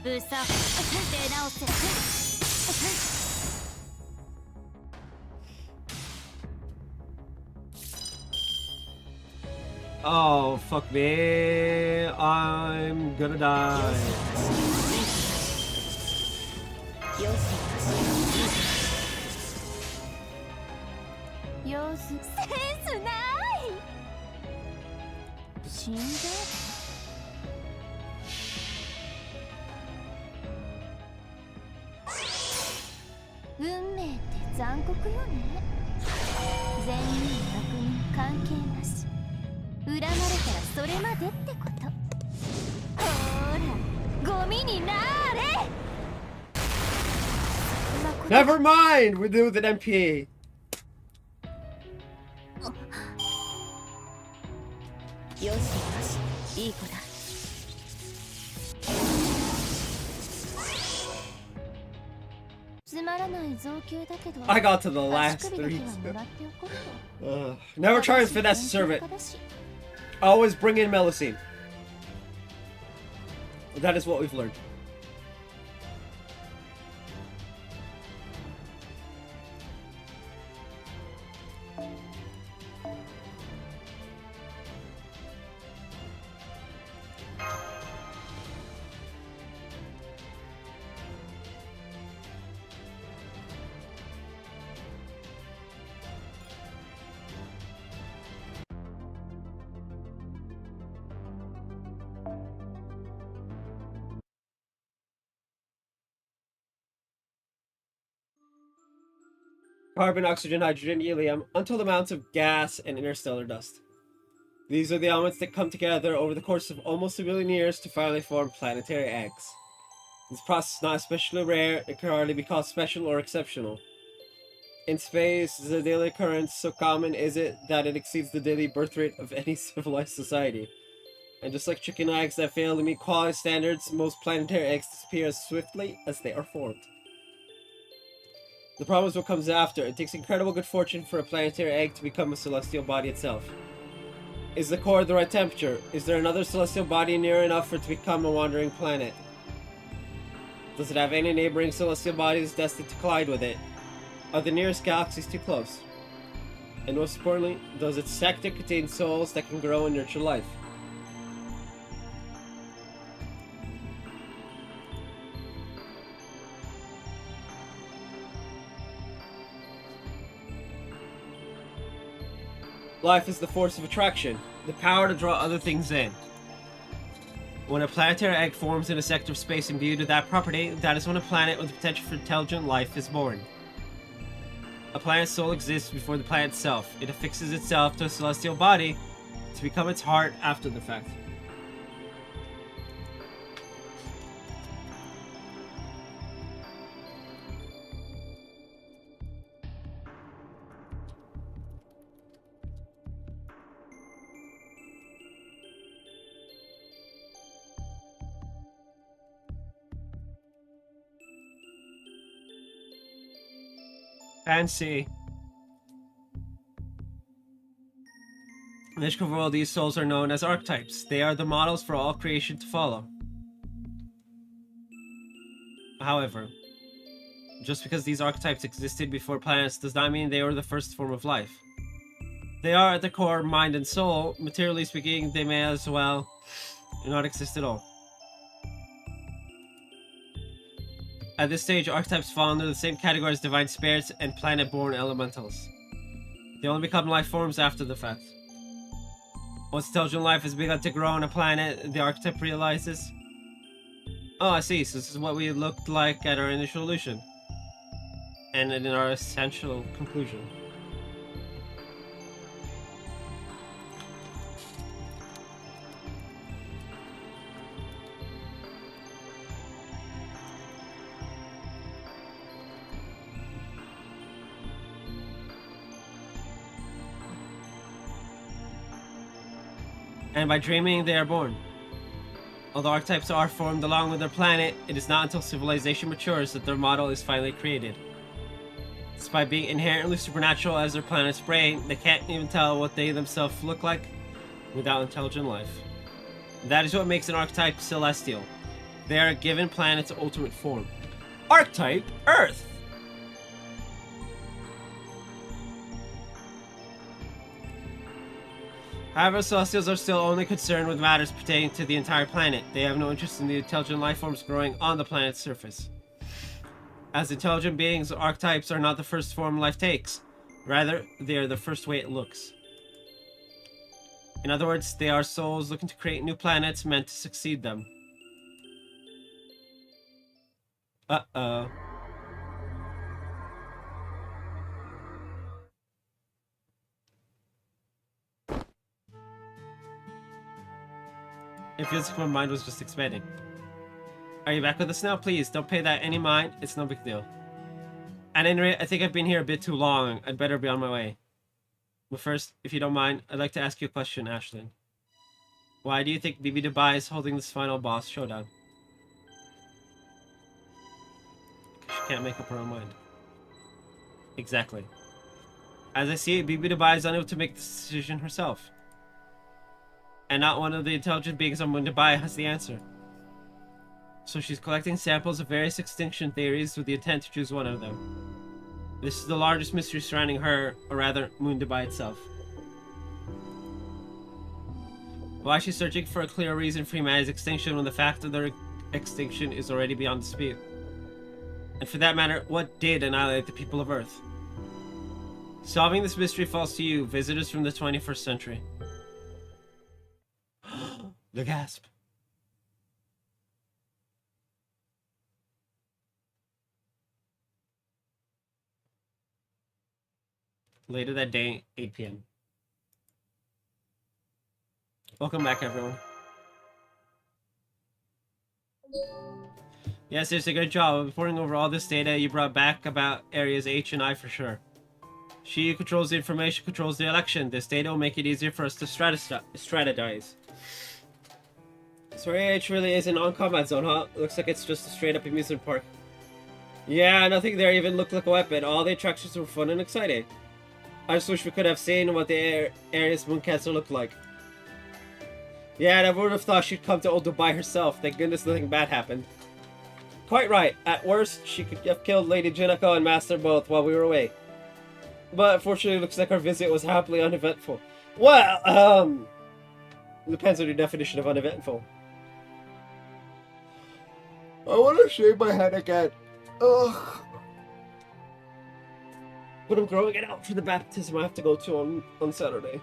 ブサ出直せ。 Oh, fuck me. I'm gonna die. 様子センスない。死んじゃえば。運命って残酷よね。善人悪人関係なし。恨まれたらそれまでってこと。ほらゴミになれ。 Never mind! We're doing an MP. よしよし、いい子だ。つまらない造形だけど I got to the last 足首だけ three. はもらっておこうと。 Never try and finesse a servant. 私たち Always bring in Melusine. That is what we've learned. Carbon, oxygen, hydrogen, helium, until amounts of gas and interstellar dust. These are the elements that come together over the course of almost 1 billion years to finally form planetary eggs. This process is not especially rare, it can hardly be called special or exceptional. In space, the daily occurrence so common is it that it exceeds the daily birth rate of any civilized society. And just like chicken eggs that fail to meet quality standards, most planetary eggs disappear as swiftly as they are formed. The problem is what comes after. It takes incredible good fortune for a planetary egg to become a celestial body itself. Is the core the right temperature? Is there another celestial body near enough for it to become a wandering planet? Does it have any neighboring celestial bodies destined to collide with it? Are the nearest galaxies too close? And most importantly, does its sector contain souls that can grow and nurture life? Life is the force of attraction, the power to draw other things in. When a planetary egg forms in a sector of space imbued with that property, that is when a planet with the potential for intelligent life is born. A planet's soul exists before the planet itself. It affixes itself to a celestial body to become its heart after the fact. Fancy. In this world, these souls are known as archetypes. They are the models for all creation to follow. However, just because these archetypes existed before planets does not mean they were the first form of life. They are at the core mind and soul. Materially speaking, they may as well not exist at all. At this stage, archetypes fall under the same category as divine spirits and planet-born elementals. They only become life forms after the fact. Once intelligent life has begun to grow on a planet, the archetype realizes, oh, I see, so this is what we looked like at our initial illusion. And in our essential conclusion. And by dreaming, they are born. Although archetypes are formed along with their planet, it is not until civilization matures that their model is finally created. Despite being inherently supernatural as their planet's brain, they can't even tell what they themselves look like without intelligent life. That is what makes an archetype celestial. They are a given planet's ultimate form. Archetype Earth! However, Celestials are still only concerned with matters pertaining to the entire planet. They have no interest in the intelligent life forms growing on the planet's surface. As intelligent beings, archetypes are not the first form life takes. Rather, they are the first way it looks. In other words, they are souls looking to create new planets meant to succeed them. Uh-oh. It feels like my mind was just expanding. Are you back with us now? Please, don't pay that any mind. It's no big deal. At any rate, I think I've been here a bit too long. I'd better be on my way. But first, if you don't mind, I'd like to ask you a question, Ashlyn. Why do you think BB Dubai is holding this final boss showdown? Because she can't make up her own mind. Exactly. As I see it, BB Dubai is unable to make this decision herself. And not one of the intelligent beings on Dubai has the answer. So she's collecting samples of various extinction theories with the intent to choose one of them. This is the largest mystery surrounding her, or rather, Dubai itself. Why is she searching for a clear reason for humanity's extinction when the fact of their extinction is already beyond dispute? And for that matter, what did annihilate the people of Earth? Solving this mystery falls to you, visitors from the 21st century. The gasp. Later that day, 8 p.m. Welcome back, everyone. Yes, it's a good job of reporting over all this data you brought back about areas H and I for sure. She who controls the information controls the election. This data will make it easier for us to strategize. So H really is an on-combat zone, huh? Looks like it's just a straight-up amusement park. Yeah, nothing there even looked like a weapon. All the attractions were fun and exciting. I just wish we could have seen what the area's moon cancer looked like. Yeah, and I would have thought she'd come to old Dubai herself. Thank goodness nothing bad happened. Quite right. At worst, she could have killed Lady Jinako and Master both while we were away. But unfortunately, it looks like our visit was happily uneventful. Well, depends on your definition of uneventful. I want to shave my head again. Ugh. But I'm growing it out for the baptism I have to go to on Saturday.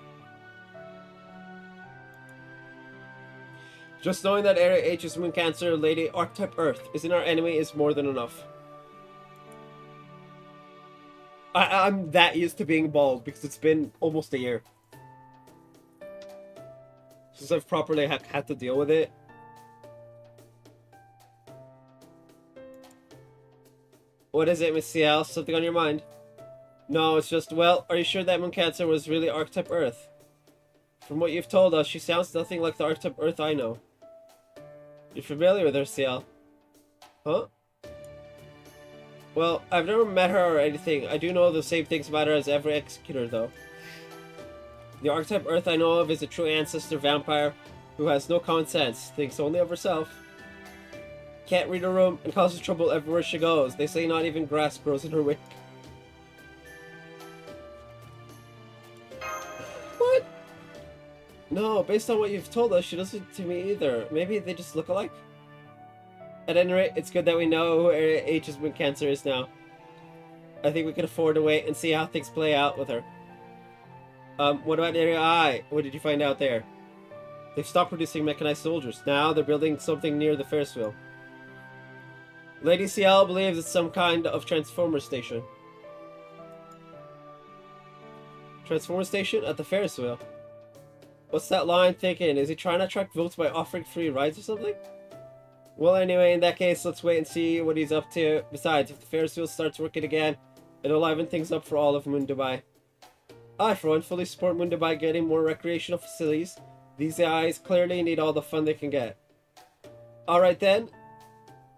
Just knowing that Area H is moon cancer, Lady Archetype Earth isn't our enemy is more than enough. I'm that used to being bald because it's been almost a year since I've properly had to deal with it. What is it, Miss CL? Something on your mind? No, it's just, well, are you sure that moon cancer was really Archetype Earth? From what you've told us, she sounds nothing like the Archetype Earth I know. You're familiar with her, CL? Huh? Well, I've never met her or anything. I do know the same things about her as every executor, though. The Archetype Earth I know of is a true ancestor vampire who has no common sense, thinks only of herself. Can't read a room and causes trouble everywhere she goes. They say not even grass grows in her wake. What? No, based on what you've told us, she doesn't to me either. Maybe they just look alike? At any rate, it's good that we know who Area H's moon cancer is now. I think we can afford to wait and see how things play out with her. What about Area I? What did you find out there? They've stopped producing mechanized soldiers. Now they're building something near the Ferris wheel. Lady CL believes it's some kind of transformer station. Transformer station at the Ferris wheel? What's that line thinking? Is he trying to attract votes by offering free rides or something? Well, anyway, in that case, let's wait and see what he's up to. Besides, if the Ferris wheel starts working again, it'll liven things up for all of Moon Dubai. I, for one, fully support Moon Dubai getting more recreational facilities. These guys clearly need all the fun they can get. Alright then.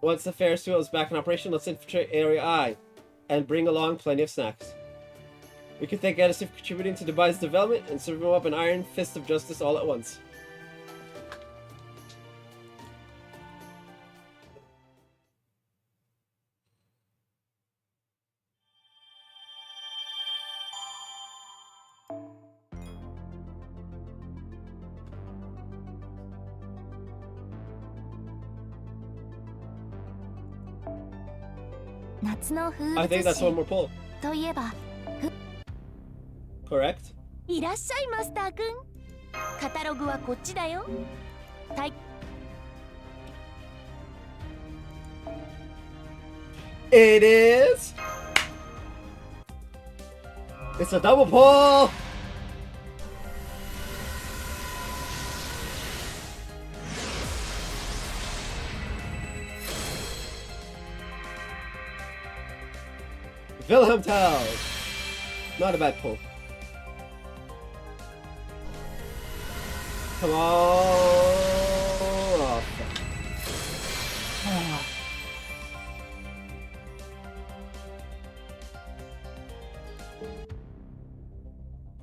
Once the Ferris wheel is back in operation, let's infiltrate Area I and bring along plenty of snacks. We can thank Edison for contributing to Dubai's development and serve him up an iron fist of justice all at once. I think that's one more pull. といえば Correct? いらっしゃいマスターくん。カタログはこっちだよ。It is. It's a double pull. Belleum Town. Not a bad pull. Come on. Oh,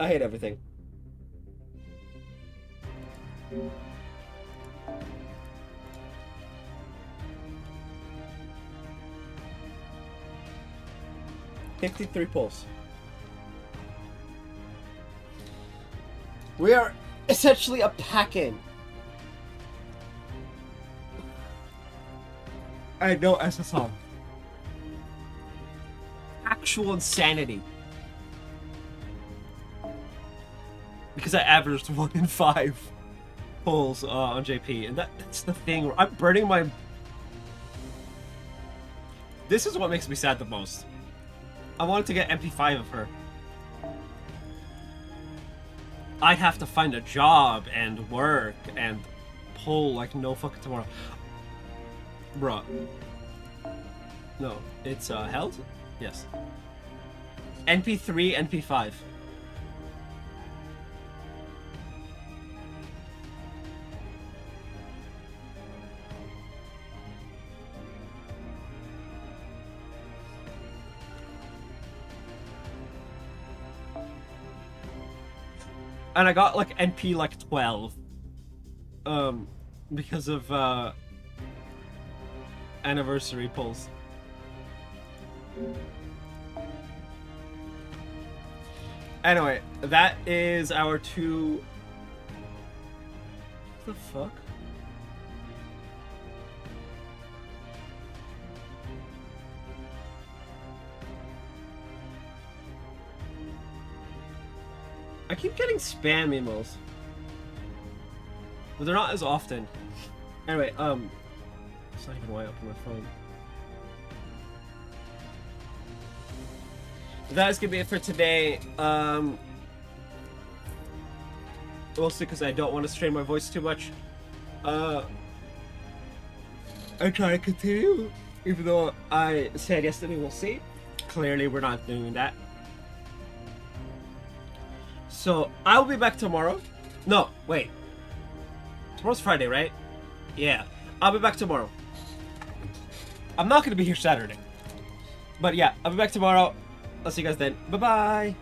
I hate everything. $53 pulls. We are essentially a pack-in. I know SSR. Actual insanity. Because I averaged 1 in 5 pulls on JP, and that's the thing. I'm burning my... This is what makes me sad the most. I wanted to get MP5 of her. I'd have to find a job and work and pull like no fucking tomorrow. Bruh. No, it's held? Yes. NP3, NP5. And I got like NP like 12. Because of anniversary pulls. Anyway, that is our two. What the fuck? I keep getting spam emails. But they're not as often. Anyway, it's not even why I open my phone. That is gonna be it for today. Mostly because I don't want to strain my voice too much. I try to continue, even though I said yesterday we'll see. Clearly, we're not doing that. So I'll be back tomorrow. No, wait. Tomorrow's Friday, right? Yeah, I'll be back tomorrow. I'm not gonna be here Saturday. But yeah, I'll be back tomorrow. I'll see you guys then. Bye-bye.